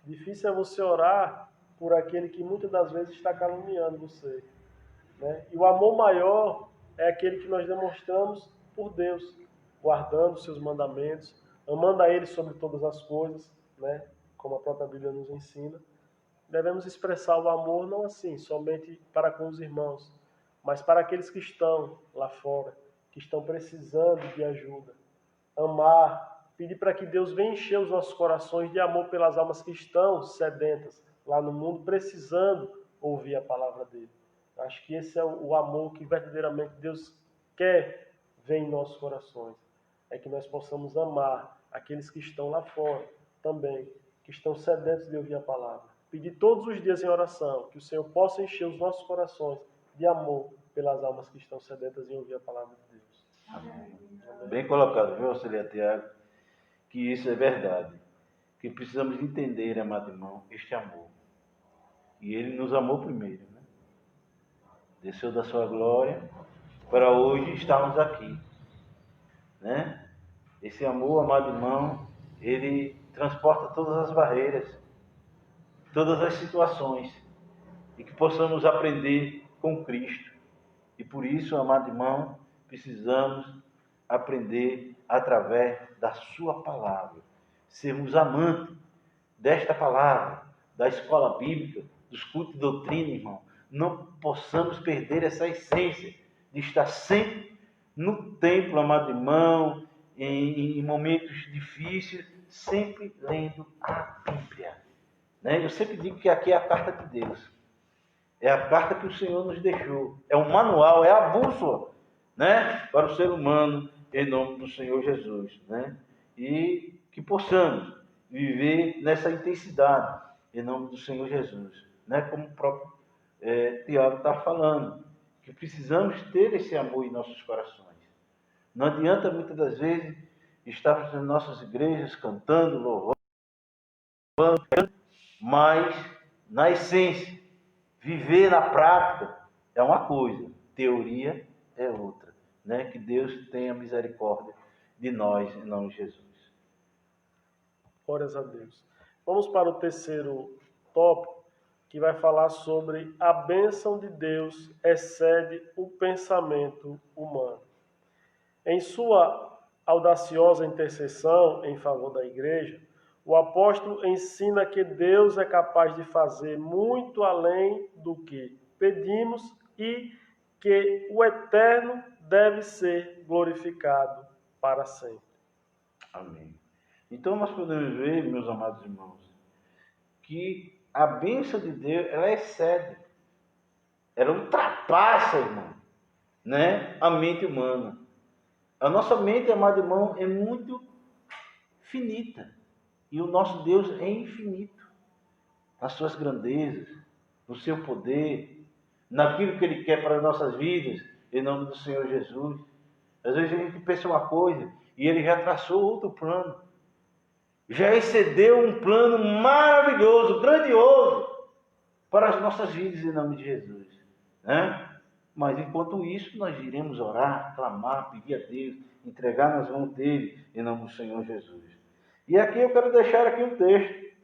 Difícil é você orar por aquele que muitas das vezes está caluniando você, né? E o amor maior é aquele que nós demonstramos por Deus, guardando os seus mandamentos, amando a Ele sobre todas as coisas, né? Como a própria Bíblia nos ensina. Devemos expressar o amor não assim, somente para com os irmãos, mas para aqueles que estão lá fora, que estão precisando de ajuda. Amar, pedir para que Deus venha encher os nossos corações de amor pelas almas que estão sedentas lá no mundo, precisando ouvir a palavra dele. Acho que esse é o amor que verdadeiramente Deus quer ver em nossos corações. É que nós possamos amar aqueles que estão lá fora também, que estão sedentos de ouvir a palavra. Pedir todos os dias em oração que o Senhor possa encher os nossos corações de amor pelas almas que estão sedentas em ouvir a palavra de Deus. Amém. Bem colocado, viu, auxiliar Tiago? Que isso é verdade. Que precisamos entender, amado irmão, este amor. E Ele nos amou primeiro, né? Desceu da sua glória para hoje estarmos aqui, né? Esse amor, amado irmão, ele transporta todas as barreiras, todas as situações, e que possamos aprender com Cristo. E por isso, amado irmão, precisamos aprender através da sua palavra, sermos amantes desta palavra, da escola bíblica, dos cultos de doutrina, irmão. Não possamos perder essa essência de estar sempre no templo, amado irmão, em momentos difíceis, sempre lendo a Bíblia, né? Eu sempre digo que aqui é a carta de Deus, é a carta que o Senhor nos deixou, é o manual, é a bússola, né? Para o ser humano, em nome do Senhor Jesus, né? E que possamos viver nessa intensidade, em nome do Senhor Jesus, né? Como o próprio Tiago está falando, que precisamos ter esse amor em nossos corações. Não adianta muitas das vezes estarmos nas nossas igrejas cantando, louvando, mas na essência, viver na prática é uma coisa, teoria é outra, né? Que Deus tenha misericórdia de nós, em nome de Jesus. Glórias a Deus. Vamos para o terceiro tópico, que vai falar sobre a bênção de Deus excede o pensamento humano. Em sua audaciosa intercessão em favor da igreja, o apóstolo ensina que Deus é capaz de fazer muito além do que pedimos e que o eterno deve ser glorificado para sempre. Amém. Então nós podemos ver, meus amados irmãos, que a bênção de Deus, ela excede, ela ultrapassa, irmão, né, a mente humana. A nossa mente, amado irmão, é muito finita. E o nosso Deus é infinito. Nas suas grandezas, no seu poder, naquilo que Ele quer para as nossas vidas, em nome do Senhor Jesus. Às vezes a gente pensa uma coisa e Ele já traçou outro plano. Já excedeu um plano maravilhoso, grandioso, para as nossas vidas, em nome de Jesus, né? Mas enquanto isso, nós iremos orar, clamar, pedir a Deus, entregar nas mãos dele, em nome do Senhor Jesus. E aqui eu quero deixar aqui um texto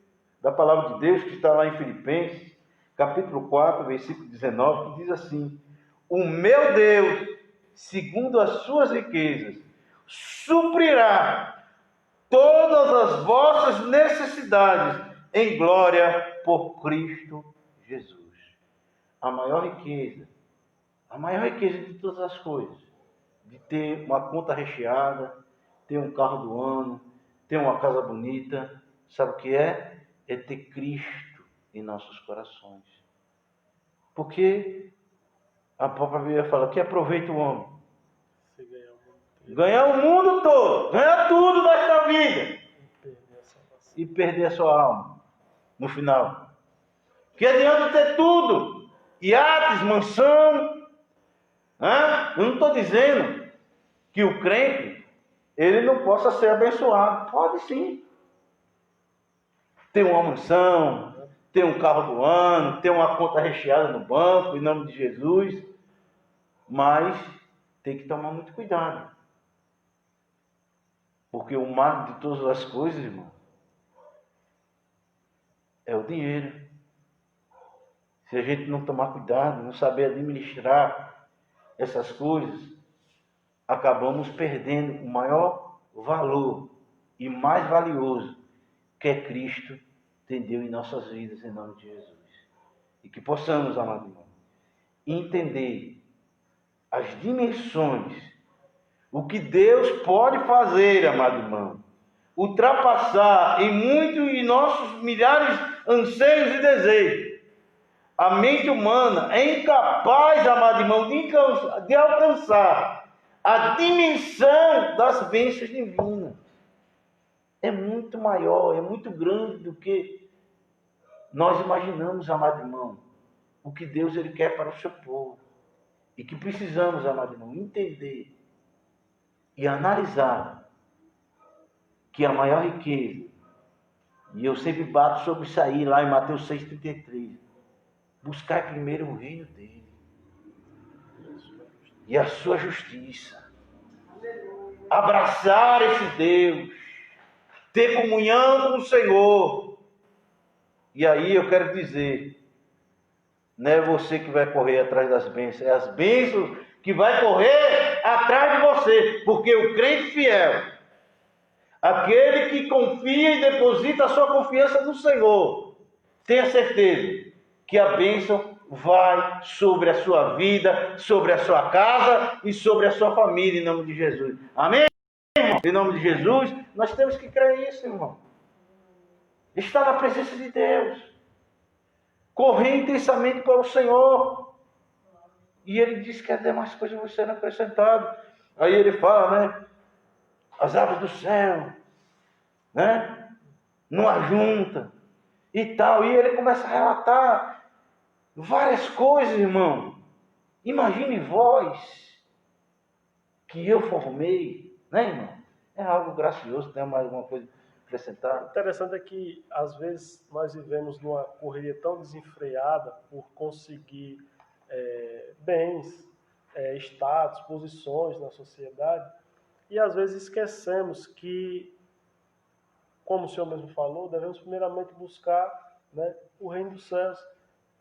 da palavra de Deus, que está lá em Filipenses, capítulo 4, versículo 19, que diz assim: o meu Deus, segundo as suas riquezas, suprirá todas as vossas necessidades em glória por Cristo Jesus. A maior riqueza de todas as coisas, de ter uma conta recheada, ter um carro do ano, ter uma casa bonita, sabe o que é? É ter Cristo em nossos corações. Porque a própria Bíblia fala que aproveita o homem. Ganhar o mundo todo, ganhar tudo nesta vida e perder a sua alma no final. Que adianta ter tudo, iates, mansão. Eu não estou dizendo que o crente ele não possa ser abençoado. Pode sim. Ter uma mansão, ter um carro do ano, ter uma conta recheada no banco, em nome de Jesus. Mas tem que tomar muito cuidado. Porque o mal de todas as coisas, irmão, é o dinheiro. Se a gente não tomar cuidado, não saber administrar essas coisas, acabamos perdendo o maior valor e mais valioso, que é Cristo, entendeu, em nossas vidas, em nome de Jesus. E que possamos, amado irmão, entender as dimensões, o que Deus pode fazer, amado irmão, ultrapassar em muito em nossos milhares anseios e desejos. A mente humana é incapaz, amado irmão, de alcançar a dimensão das bênçãos divinas. É muito maior, é muito grande do que nós imaginamos, amado irmão. O que Deus ele quer para o seu povo. E que precisamos, amado irmão, entender e analisar que a maior riqueza, e eu sempre bato sobre isso aí, lá em Mateus 6,33, buscar primeiro o reino dele e a sua justiça, abraçar esse Deus, ter comunhão com o Senhor. E aí eu quero dizer, não é você que vai correr atrás das bênçãos, é as bênçãos que vai correr atrás de você, porque o crente fiel, aquele que confia e deposita a sua confiança no Senhor, tenha certeza que a bênção vai sobre a sua vida, sobre a sua casa e sobre a sua família, em nome de Jesus. Amém, irmão? Em nome de Jesus, nós temos que crer nisso, irmão. Estar na presença de Deus. Correr intensamente para o Senhor. E Ele diz que as demais coisas vão ser acrescentadas. Aí Ele fala, né? As aves do céu, né? Não ajunta e tal. E Ele começa a relatar várias coisas, irmão. Imagine vós que eu formei, né, irmão? É algo gracioso. Tem mais alguma coisa a acrescentar? O interessante é que, às vezes, nós vivemos numa correria tão desenfreada por conseguir bens, status, posições na sociedade, e às vezes esquecemos que, como o senhor mesmo falou, devemos primeiramente buscar, né, o reino dos céus,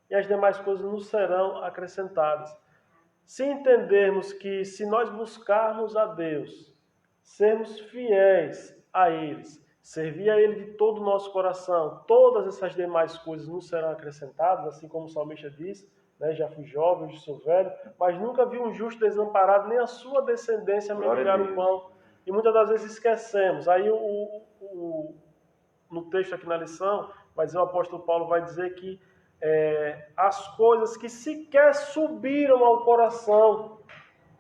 e as demais coisas nos serão acrescentadas. Se entendermos que, se nós buscarmos a Deus, sermos fiéis a eles, servir a Ele de todo o nosso coração, todas essas demais coisas nos serão acrescentadas, assim como o salmista diz, né, já fui jovem, hoje sou velho, mas nunca vi um justo desamparado, nem a sua descendência mendigar o pão. E muitas das vezes esquecemos. Aí no texto aqui na lição, mas o apóstolo Paulo vai dizer que as coisas que sequer subiram ao coração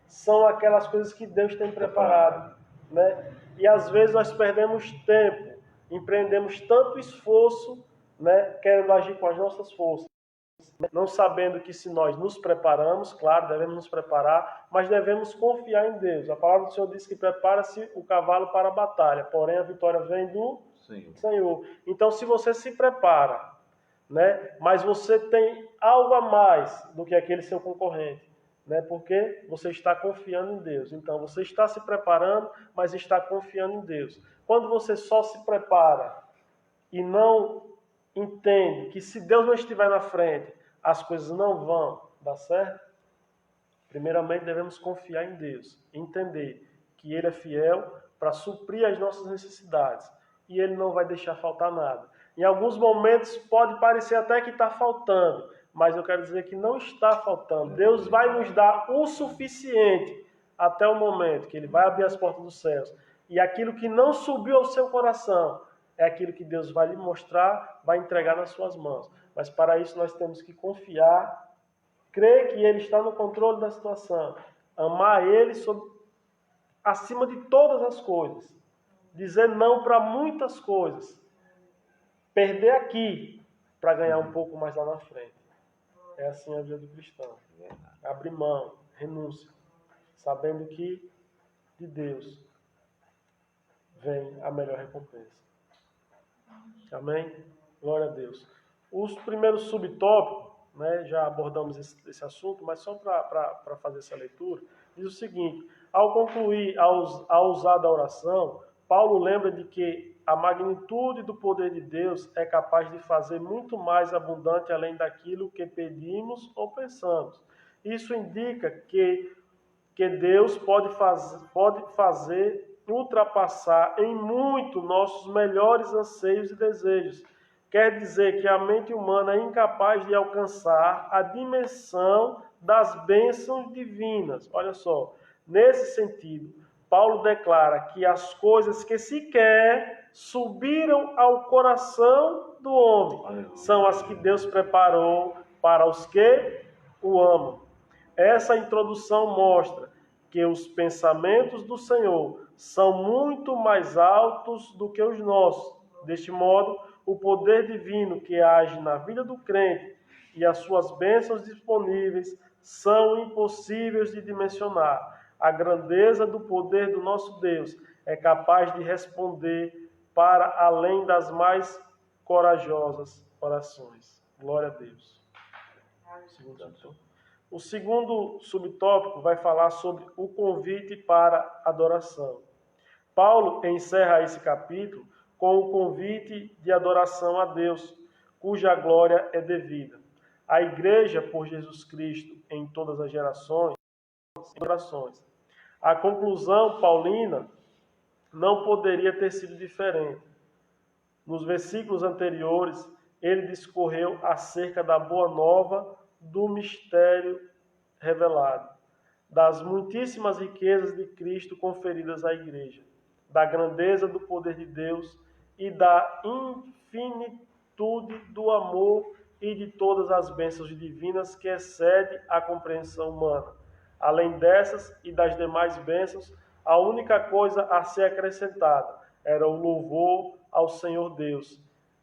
são aquelas coisas que Deus tem preparado, né? E às vezes nós perdemos tempo, empreendemos tanto esforço, né, querendo agir com as nossas forças, não sabendo que, se nós nos preparamos, claro, devemos nos preparar, mas devemos confiar em Deus. A palavra do Senhor diz que prepara-se o cavalo para a batalha, porém a vitória vem do Senhor. Então, se você se prepara, né, mas você tem algo a mais do que aquele seu concorrente, né, porque você está confiando em Deus. Então, você está se preparando, mas está confiando em Deus. Quando você só se prepara e não entende que, se Deus não estiver na frente, as coisas não vão dar certo, primeiramente devemos confiar em Deus, entender que Ele é fiel para suprir as nossas necessidades e Ele não vai deixar faltar nada. Em alguns momentos pode parecer até que está faltando, mas eu quero dizer que não está faltando. Deus vai nos dar o suficiente até o momento que Ele vai abrir as portas dos céus. E aquilo que não subiu ao seu coração é aquilo que Deus vai lhe mostrar, vai entregar nas suas mãos. Mas para isso nós temos que confiar, crer que Ele está no controle da situação, amar Ele acima de todas as coisas, dizer não para muitas coisas, perder aqui para ganhar um pouco mais lá na frente. É assim a vida do cristão. Abrir mão, renúncia, sabendo que de Deus vem a melhor recompensa. Amém? Glória a Deus. Os primeiros subtópicos, né, já abordamos esse assunto, mas só para fazer essa leitura, diz o seguinte: ao concluir a usar da oração, Paulo lembra de que a magnitude do poder de Deus é capaz de fazer muito mais abundante além daquilo que pedimos ou pensamos. Isso indica que Deus pode fazer ultrapassar em muito nossos melhores anseios e desejos. Quer dizer que a mente humana é incapaz de alcançar a dimensão das bênçãos divinas. Olha só, nesse sentido, Paulo declara que as coisas que sequer subiram ao coração do homem são as que Deus preparou para os que o amam. Essa introdução mostra que os pensamentos do Senhor são muito mais altos do que os nossos. Deste modo, o poder divino que age na vida do crente e as suas bênçãos disponíveis são impossíveis de dimensionar. A grandeza do poder do nosso Deus é capaz de responder para além das mais corajosas orações. Glória a Deus. O segundo subtópico vai falar sobre o convite para adoração. Paulo encerra esse capítulo com o convite de adoração a Deus, cuja glória é devida. A igreja por Jesus Cristo em todas as gerações. A conclusão paulina não poderia ter sido diferente. Nos versículos anteriores, ele discorreu acerca da boa nova do mistério revelado, das muitíssimas riquezas de Cristo conferidas à igreja, da grandeza do poder de Deus e da infinitude do amor e de todas as bênçãos divinas que excede a compreensão humana. Além dessas e das demais bênçãos, a única coisa a ser acrescentada era o louvor ao Senhor Deus,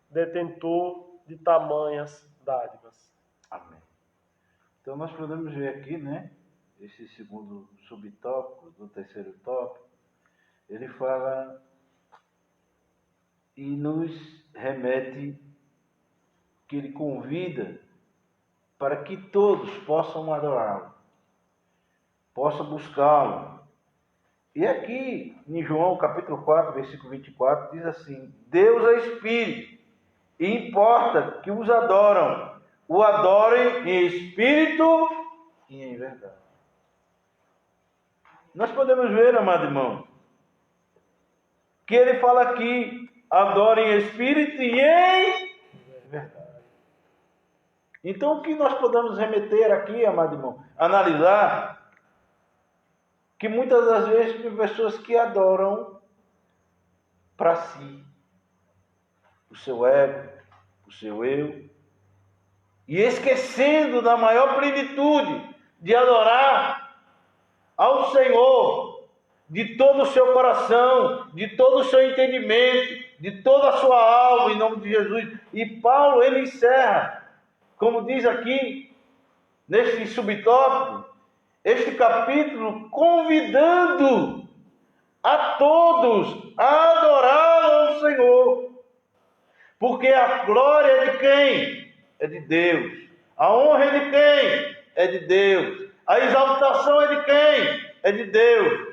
detentor de tamanhas dádivas. Amém. Então nós podemos ver aqui, né? Esse segundo subtópico do terceiro tópico, ele fala e nos remete que ele convida para que todos possam adorá-lo, possam buscá-lo. E aqui, em João capítulo 4, versículo 24, diz assim: Deus é Espírito, e importa que os adoram, o adorem em espírito e em verdade. Nós podemos ver, amado irmão, que ele fala aqui, adorem em espírito e em verdade. Então, o que nós podemos remeter aqui, amado irmão, analisar, que muitas das vezes tem pessoas que adoram para si, o seu ego, o seu eu, e esquecendo da maior plenitude de adorar ao Senhor de todo o seu coração, de todo o seu entendimento, de toda a sua alma, em nome de Jesus. E Paulo, ele encerra, como diz aqui, neste subtópico, este capítulo, convidando a todos a adorá-lo ao Senhor. Porque a glória é de quem? É de Deus. A honra é de quem? É de Deus. A exaltação é de quem? É de Deus.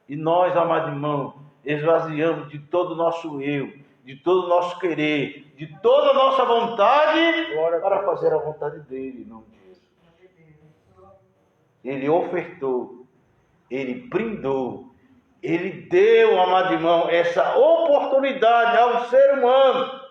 E nós, amado irmão, esvaziamos de todo o nosso eu, de todo o nosso querer, de toda a nossa vontade, para fazer a vontade dele, em nome de Jesus. Ele ofertou, ele brindou, ele deu, amado irmão, essa oportunidade ao ser humano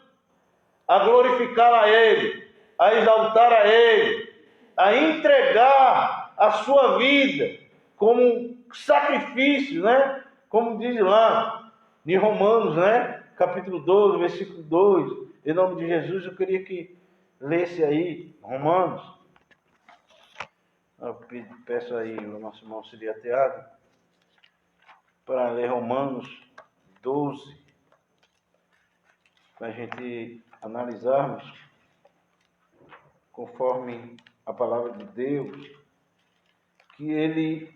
a glorificar a ele, a exaltar a ele, a entregar a sua vida como sacrifício, né? Como diz lá em Romanos, né? Capítulo 12, versículo 2. Em nome de Jesus, eu queria que lesse aí Romanos. Eu peço aí o nosso irmão auxiliar Tiago para ler Romanos 12, para a gente analisarmos conforme a palavra de Deus que ele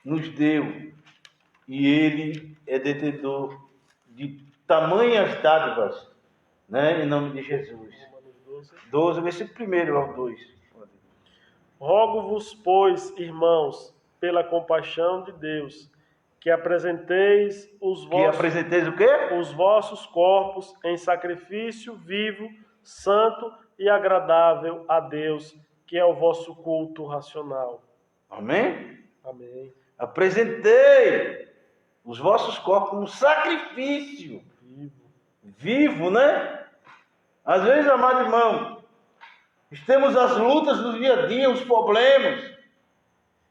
nos deu, e ele é detentor de tamanhas dádivas, né, em nome de Jesus. 12, versículo 1 ao 2. Rogo-vos, pois, irmãos, pela compaixão de Deus, que apresenteis os vossos corpos em sacrifício vivo, santo e agradável a Deus, que é o vosso culto racional. Amém? Amém. Apresentei os vossos corpos como sacrifício vivo, né? Às vezes, amado irmão, temos as lutas do dia a dia, os problemas,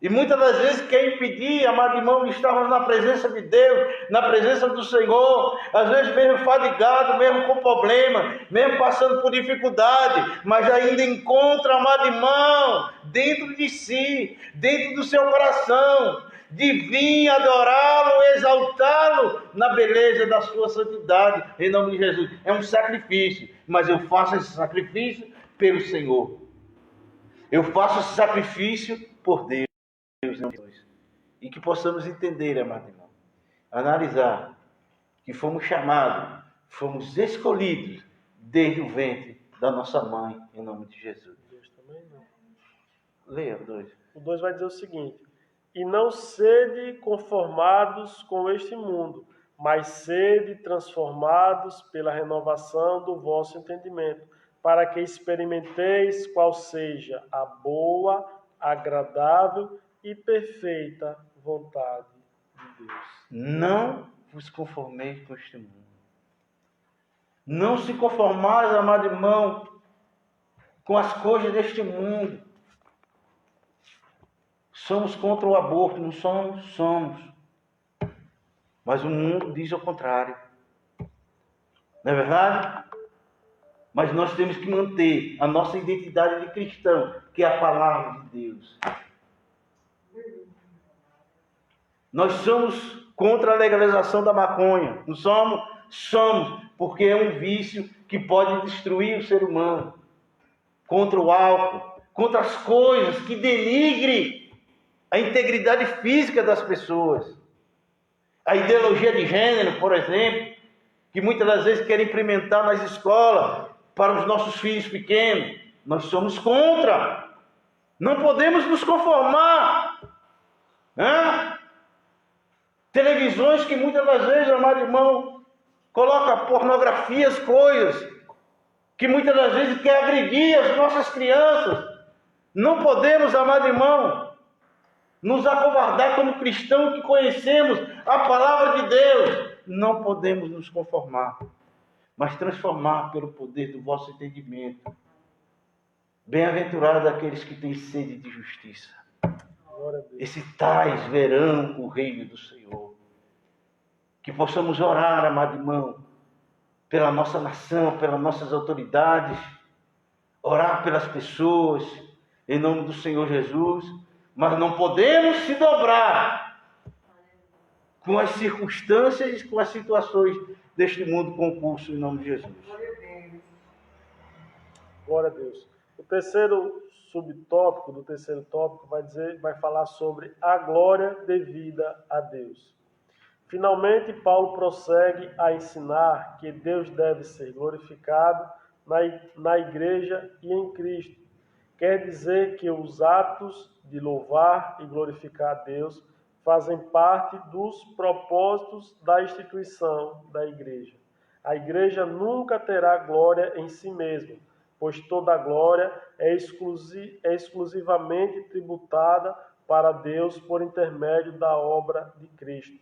e muitas das vezes quer impedir, amado irmão, de estarmos na presença de Deus, na presença do Senhor, às vezes mesmo fadigado, mesmo com problema, mesmo passando por dificuldade, mas ainda encontra, amado irmão, dentro de si, dentro do seu coração, de vir adorá-lo, exaltá-lo na beleza da sua santidade, em nome de Jesus. É um sacrifício, mas eu faço esse sacrifício pelo Senhor. Eu faço esse sacrifício por Deus. E que possamos entender, amado irmão, analisar que fomos chamados, fomos escolhidos desde o ventre da nossa mãe, em nome de Jesus. Deus também não. Leia o 2. O 2 vai dizer o seguinte: e não sede conformados com este mundo, mas sede transformados pela renovação do vosso entendimento, para que experimenteis qual seja a boa, agradável e perfeita vontade de Deus. Não vos conformeis com este mundo. Não se conformais, amado irmão, com as coisas deste mundo. Somos contra o aborto, não somos? Somos. Mas o mundo diz ao contrário. Não é verdade? Mas nós temos que manter a nossa identidade de cristão, que é a palavra de Deus. Nós somos contra a legalização da maconha. Não somos? Somos, porque é um vício que pode destruir o ser humano. Contra o álcool, contra as coisas que denigre a integridade física das pessoas. A ideologia de gênero, por exemplo, que muitas das vezes querem implementar nas escolas para os nossos filhos pequenos. Nós somos contra. Não podemos nos conformar. Televisões que muitas das vezes, amado irmão, coloca pornografia, as coisas que muitas das vezes quer agredir as nossas crianças. Não podemos, amado irmão, nos acovardar como cristãos que conhecemos a palavra de Deus. Não podemos nos conformar, mas transformar pelo poder do vosso entendimento. Bem-aventurados aqueles que têm sede de justiça. Esses tais verão o reino do Senhor. Que possamos orar, amado irmão, pela nossa nação, pelas nossas autoridades, orar pelas pessoas, em nome do Senhor Jesus, mas não podemos se dobrar com as circunstâncias, com as situações deste mundo concurso, em nome de Jesus. Glória a Deus. O terceiro subtópico do terceiro tópico vai falar sobre a glória devida a Deus. Finalmente, Paulo prossegue a ensinar que Deus deve ser glorificado na igreja e em Cristo. Quer dizer que os atos de louvar e glorificar a Deus fazem parte dos propósitos da instituição da igreja. A igreja nunca terá glória em si mesma, pois toda a glória é exclusivamente tributada para Deus por intermédio da obra de Cristo.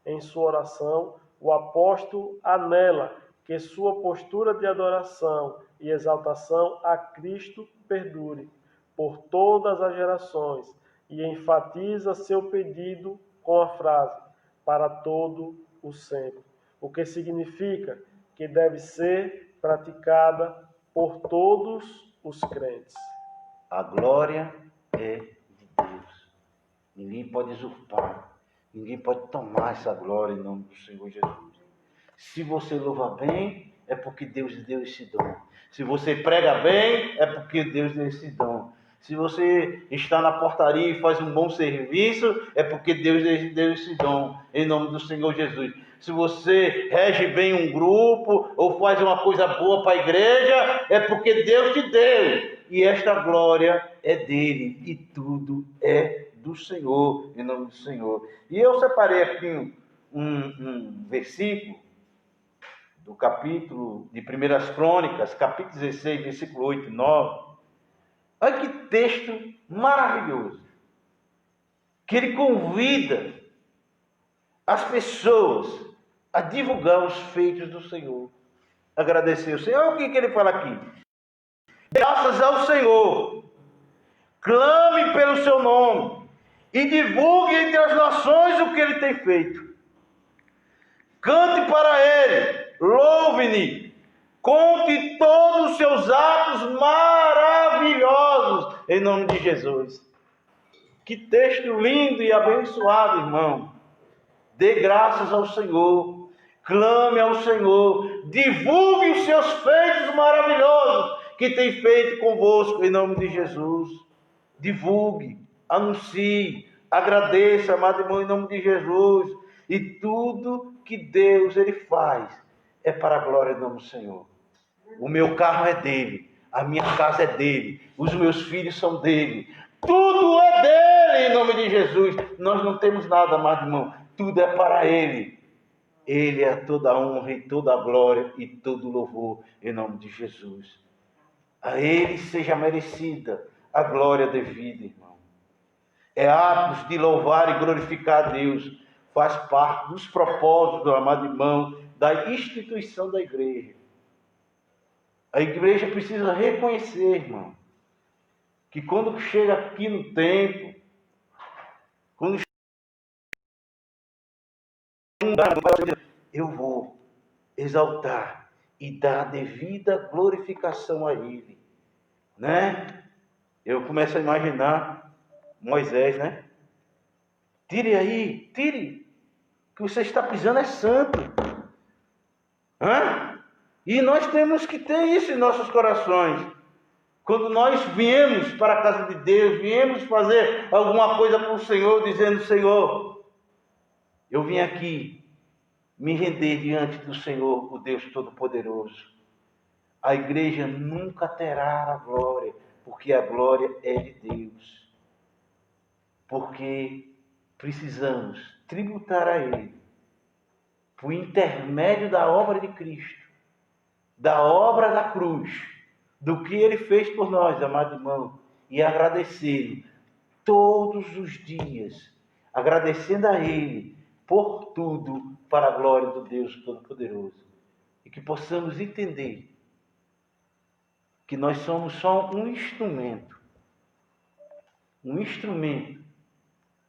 Em sua oração, o apóstolo anela que sua postura de adoração e exaltação a Cristo perdure por todas as gerações e enfatiza seu pedido com a frase, para todo o sempre, o que significa que deve ser praticada por todos os crentes. A glória é de Deus. Ninguém pode usurpar. Ninguém pode tomar essa glória em nome do Senhor Jesus. Se você louva bem, é porque Deus deu esse dom. Se você prega bem, é porque Deus deu esse dom. Se você está na portaria e faz um bom serviço, é porque Deus deu esse dom, em nome do Senhor Jesus. Se você rege bem um grupo, ou faz uma coisa boa para a igreja, é porque Deus te deu. E esta glória é dele, e tudo é do Senhor, em nome do Senhor. E eu separei aqui um versículo do capítulo de 1 Crônicas, capítulo 16, versículo 8 e 9. Olha que texto maravilhoso, que ele convida as pessoas a divulgar os feitos do Senhor, agradecer o Senhor. Olha o que ele fala aqui: graças ao Senhor, clame pelo seu nome e divulgue entre as nações o que ele tem feito. Cante para ele, louve-lhe, conte todos os seus atos maravilhosos, em nome de Jesus. Que texto lindo e abençoado, irmão. Dê graças ao Senhor, clame ao Senhor, divulgue os seus feitos maravilhosos que tem feito convosco, em nome de Jesus. Divulgue, anuncie, agradeça, amado irmão, em nome de Jesus. E tudo que Deus ele faz é para a glória do nome do Senhor. O meu carro é dele, a minha casa é dele, os meus filhos são dele, tudo é dele, em nome de Jesus. Nós não temos nada, amado irmão, tudo é para ele. Ele é toda a honra e toda a glória e todo o louvor, em nome de Jesus. A ele seja merecida a glória devida, irmão. É atos de louvar e glorificar a Deus, faz parte dos propósitos, do amado irmão, da instituição da igreja. A igreja precisa reconhecer, irmão, que quando chega aqui no templo, quando eu vou exaltar e dar a devida glorificação a ele, né? Eu começo a imaginar Moisés, né? Tire aí, tire, que você está pisando é santo. E nós temos que ter isso em nossos corações. Quando nós viemos para a casa de Deus, viemos fazer alguma coisa para o Senhor, dizendo: Senhor, eu vim aqui me render diante do Senhor, o Deus Todo-Poderoso. A igreja nunca terá a glória, porque a glória é de Deus. Porque precisamos tributar a Ele, por intermédio da obra de Cristo, da obra da cruz, do que Ele fez por nós, amado irmão, e agradecer todos os dias, agradecendo a Ele por tudo, para a glória do Deus Todo-Poderoso. E que possamos entender que nós somos só um instrumento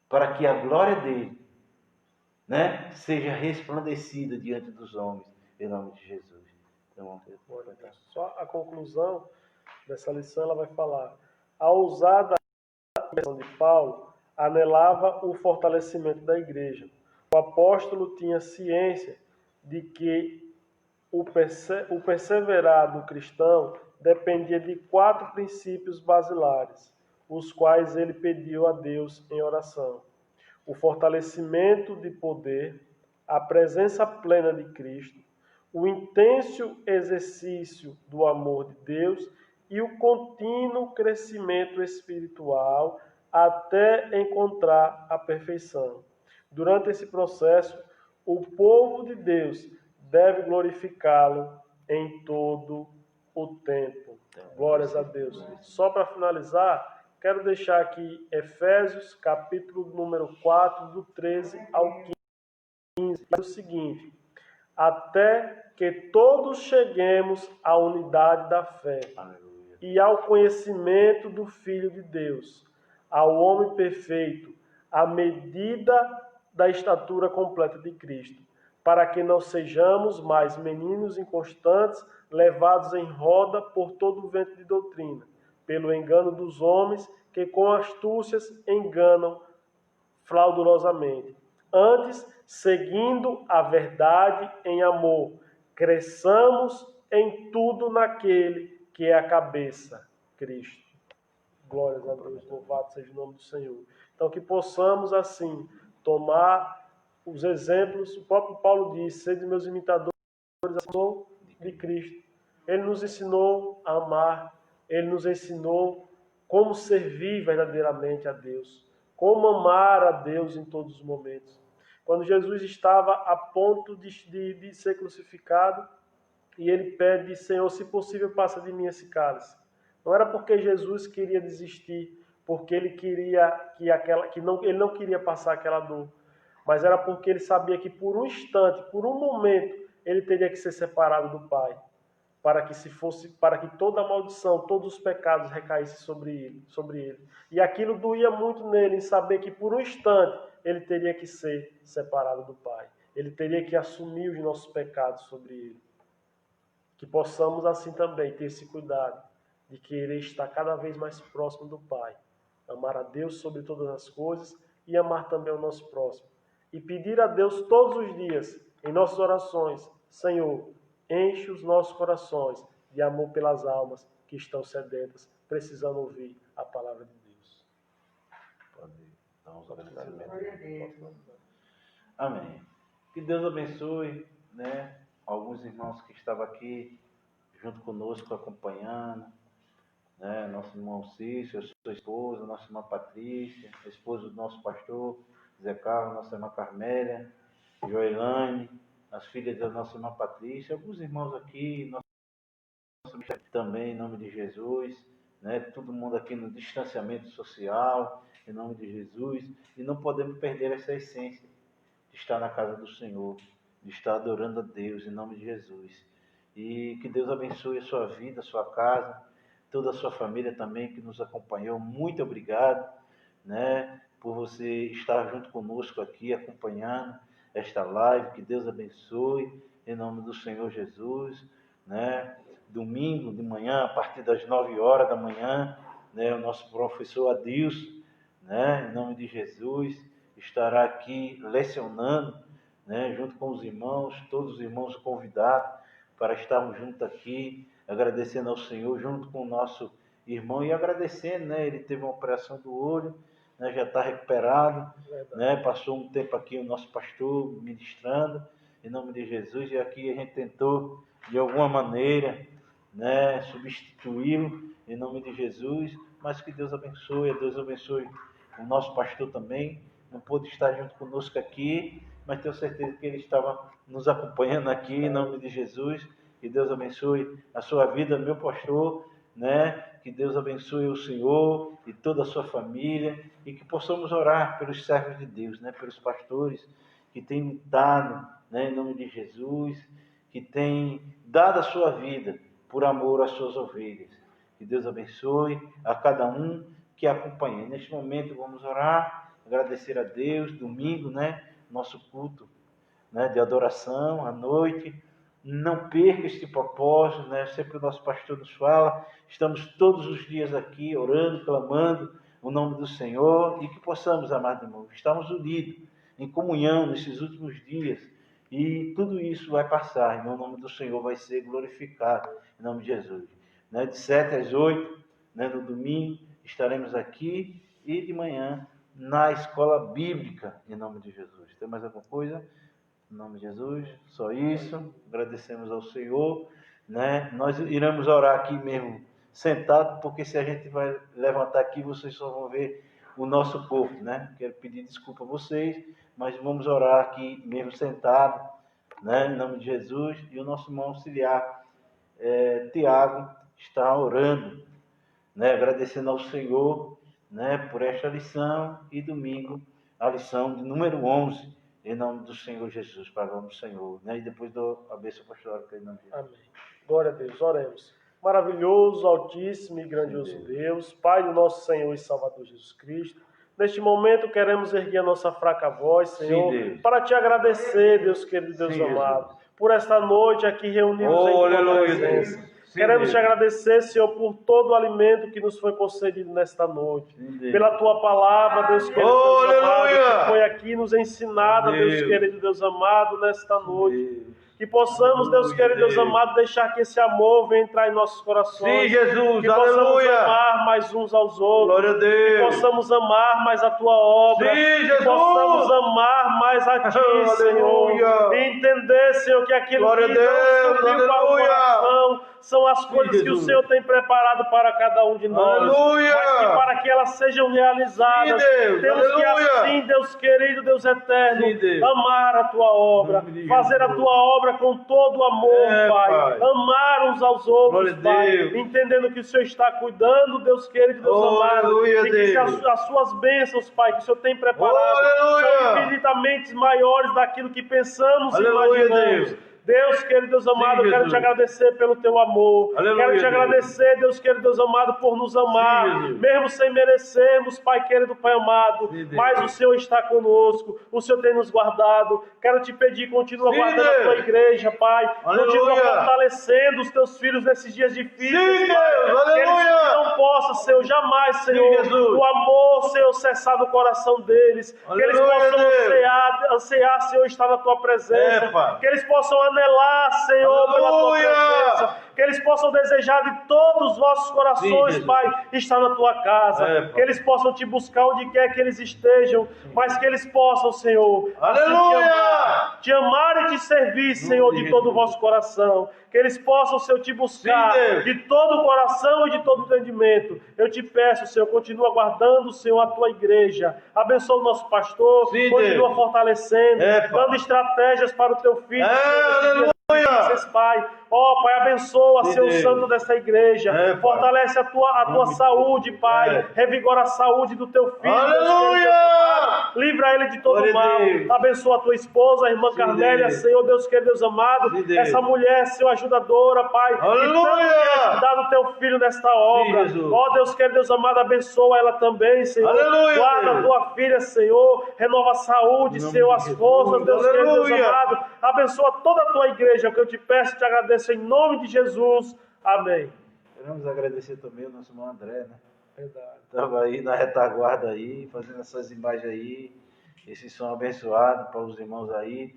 para que a glória dele, seja resplandecida diante dos homens, em nome de Jesus. Então, só a conclusão dessa lição, ela vai falar: a ousada expressão de Paulo anelava o fortalecimento da igreja. O apóstolo tinha ciência de que o perseverar do cristão dependia de 4 princípios basilares, os quais ele pediu a Deus em oração: o fortalecimento de poder, a presença plena de Cristo, o intenso exercício do amor de Deus e o contínuo crescimento espiritual até encontrar a perfeição. Durante esse processo, o povo de Deus deve glorificá-lo em todo o tempo. Glórias a Deus. Só para finalizar, quero deixar aqui Efésios, capítulo número 4, do 13 ao 15. É o seguinte: até que todos cheguemos à unidade da fé e ao conhecimento do Filho de Deus, ao homem perfeito, à medida da estatura completa de Cristo, para que não sejamos mais meninos inconstantes, levados em roda por todo o vento de doutrina, pelo engano dos homens que com astúcias enganam fraudulosamente. Antes, seguindo a verdade em amor, cresçamos em tudo naquele que é a cabeça, Cristo. Glórias a Deus, louvado seja o nome do Senhor. Então, que possamos, assim, tomar os exemplos. O próprio Paulo diz: sede meus imitadores, assim, de Cristo. Ele nos ensinou a amar, ele nos ensinou como servir verdadeiramente a Deus, como amar a Deus em todos os momentos. Quando Jesus estava a ponto de ser crucificado, e ele pede: Senhor, se possível, passa de mim esse cálice. Não era porque Jesus queria desistir, porque ele queria ele não queria passar aquela dor, mas era porque ele sabia que por um instante, por um momento, ele teria que ser separado do Pai, para que toda a maldição, todos os pecados recaíssem sobre ele. E aquilo doía muito nele, em saber que por um instante ele teria que ser separado do Pai. Ele teria que assumir os nossos pecados sobre ele. Que possamos assim também ter esse cuidado de querer estar cada vez mais próximo do Pai. Amar a Deus sobre todas as coisas e amar também o nosso próximo. E pedir a Deus todos os dias, em nossas orações: Senhor, enche os nossos corações de amor pelas almas que estão sedentas, precisando ouvir a palavra de Deus. Pode dar uns agradecimentos. Amém. Que Deus abençoe, alguns irmãos que estavam aqui junto conosco acompanhando, nosso irmão Cício, sua esposa, nossa irmã Patrícia, a esposa do nosso pastor Zé Carlos, nossa irmã Carmélia, Joelane, as filhas da nossa irmã Patrícia, alguns irmãos aqui, nossa também, em nome de Jesus, todo mundo aqui no distanciamento social, em nome de Jesus, e não podemos perder essa essência de estar na casa do Senhor, de estar adorando a Deus, em nome de Jesus. E que Deus abençoe a sua vida, a sua casa, toda a sua família também que nos acompanhou. Muito obrigado, por você estar junto conosco aqui, acompanhando esta live. Que Deus abençoe, em nome do Senhor Jesus, Domingo de manhã, a partir das 9 horas da manhã, o nosso professor Adilson, em nome de Jesus, estará aqui lecionando, junto com os irmãos, todos os irmãos convidados para estarmos juntos aqui, agradecendo ao Senhor, junto com o nosso irmão e agradecendo, né? Ele teve uma operação do olho, né? Já está recuperado, né? Passou um tempo aqui o nosso pastor ministrando, em nome de Jesus, e aqui a gente tentou, de alguma maneira, né? Substituí-lo, em nome de Jesus, mas que Deus abençoe o nosso pastor também. Não pôde estar junto conosco aqui, mas tenho certeza que ele estava nos acompanhando aqui, em nome de Jesus. Que Deus abençoe a sua vida, meu pastor, né? Que Deus abençoe o Senhor e toda a sua família, e que possamos orar pelos servos de Deus, né? Pelos pastores que têm lutado, né? Em nome de Jesus, que têm dado a sua vida por amor às suas ovelhas. Que Deus abençoe a cada um que acompanha. Neste momento vamos orar, agradecer a Deus. Domingo, né? Nosso culto, né? De adoração à noite. Não perca este propósito, né? Sempre o nosso pastor nos fala. Estamos todos os dias aqui orando, clamando o nome do Senhor, e que possamos, amados irmãos, estarmos unidos em comunhão nesses últimos dias, e tudo isso vai passar, e o nome do Senhor vai ser glorificado, em nome de Jesus. Né? De 7 às 8, né? No domingo, estaremos aqui, e de manhã na escola bíblica, em nome de Jesus. Tem mais alguma coisa? Em nome de Jesus, só isso. Agradecemos ao Senhor, né? Nós iremos orar aqui mesmo, sentado, porque se a gente vai levantar aqui, vocês só vão ver o nosso corpo, né? Quero pedir desculpa a vocês, mas vamos orar aqui mesmo sentado, né? Em nome de Jesus. E o nosso irmão auxiliar, Tiago, está orando, né? Agradecendo ao Senhor, né? Por esta lição, e domingo a lição de número 11. Em nome do Senhor Jesus, pagamos do Senhor, né? E depois dou a bênção apostólica em nome de Jesus. Amém. Glória a Deus, oremos. Maravilhoso, altíssimo e grandioso Deus, Pai do nosso Senhor e Salvador Jesus Cristo, neste momento queremos erguer a nossa fraca voz, Senhor, para te agradecer, Deus querido, Deus amado, por esta noite aqui reunidos em tua presença. Queremos te agradecer, Senhor, por todo o alimento que nos foi concedido nesta noite. Pela tua palavra, Deus querido, Deus amado, que foi aqui nos ensinada, Deus querido, Deus amado, nesta noite. Que possamos, Deus querido, Deus amado, deixar que esse amor venha entrar em nossos corações. Sim, Jesus, que possamos aleluia. amar mais uns aos outros. Glória a Deus. Que possamos amar mais a tua obra. Sim, Jesus. Que possamos amar mais a ti, Senhor. E entender, Senhor, que aquilo Glória que a Deus, não subiu para o coração são as coisas Sim, que o Senhor tem preparado para cada um de nós. Aleluia. Mas que para que elas sejam realizadas, Sim, Deus. temos que assim, Deus querido, Deus eterno, Sim, Deus. amar a tua obra, fazer a tua obra com todo o amor, Pai. Amar uns aos outros, Pai. Entendendo que o Senhor está cuidando, Deus querido, Deus amado. Aleluia, E que Deus. as suas bênçãos, Pai, que o Senhor tem preparado, são infinitamente maiores daquilo que pensamos e imaginamos. Deus querido, Deus amado, quero te agradecer pelo teu amor. Quero te agradecer, Deus querido, Deus amado, por nos amar, mesmo sem merecermos, Pai querido, Pai amado. Mas o Senhor está conosco, o Senhor tem nos guardado. Quero te pedir, continua guardando a tua igreja, Pai. Continua fortalecendo os teus filhos nesses dias difíceis, Pai. Que eles não possam, Senhor, jamais, Senhor, o amor, Senhor, cessar no coração deles. Que eles possam ansiar, Senhor, estar na tua presença. Que eles possam anelar, Senhor, pela tua presença. Que eles possam desejar de todos os vossos corações, Pai, estar na tua casa. Que eles possam te buscar onde quer que eles estejam, mas que eles possam, Senhor, assim te amar e te servir, Senhor, de todo o vosso coração. Que eles possam, Senhor, te buscar de todo o coração e de todo o entendimento. Eu te peço, Senhor, continua guardando, Senhor, a tua igreja. Abençoa o nosso pastor, continua fortalecendo, dando estratégias para o teu filho. Pai, Pai, abençoa, Senhor, o santo dessa igreja. Fortalece a tua saúde, Pai. Revigora a saúde do teu filho. Aleluia! Livra ele de todo mal. Abençoa a tua esposa, a irmã Carmélia, Senhor, Deus querido, Deus amado. Essa mulher, Senhor, ajudadora, Pai. Aleluia! E ajudado o teu filho nesta obra. Deus querido, Deus amado, abençoa ela também, Senhor. Aleluia! Guarda a tua filha, Senhor. Renova a saúde, Senhor, as forças, Deus querido, Deus amado. Abençoa toda a tua igreja, que eu te peço e te agradeço em nome de Jesus. Amém. Queremos agradecer também o nosso irmão André, né? Verdade. Estava aí na retaguarda aí, fazendo essas imagens aí, esse som abençoado para os irmãos aí.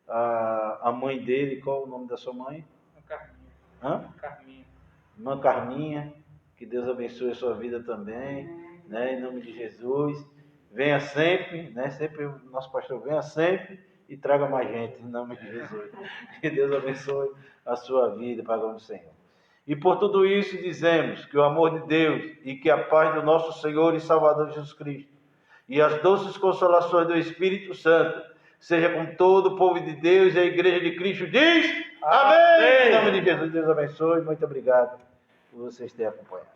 A mãe dele, qual o nome da sua mãe? Carminha. Hã? Carminha. Irmã Carminha, Que Deus abençoe a sua vida também, né? Em nome de Jesus. Venha sempre, né? Sempre o nosso pastor venha sempre e traga mais gente, em nome de Jesus. Que Deus abençoe a sua vida, para a glória do Senhor. E por tudo isso dizemos que o amor de Deus e que a paz do nosso Senhor e Salvador Jesus Cristo e as doces consolações do Espírito Santo seja com todo o povo de Deus e a igreja de Cristo diz amém. Em nome de Jesus, Deus abençoe. Muito obrigado por vocês terem acompanhado.